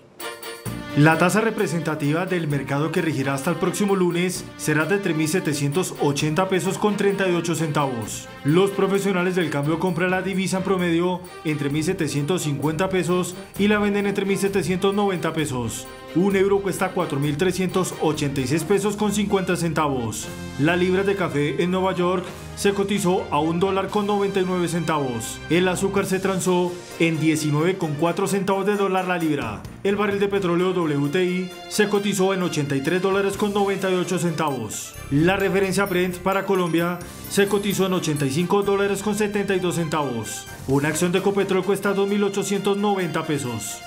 La tasa representativa del mercado que regirá hasta el próximo lunes será de 3.780 pesos con 38 centavos. Los profesionales del cambio compran la divisa en promedio entre 1.750 pesos y la venden entre 1.790 pesos. Un euro cuesta 4.386 pesos con 50 centavos. La libra de café en Nueva York se cotizó a $1.99. El azúcar se transó en 19,4 centavos de dólar la libra. El barril de petróleo WTI se cotizó en $83,98 centavos. La referencia Brent para Colombia se cotizó en $85,72 centavos. Una acción de Ecopetrol cuesta 2.890 pesos.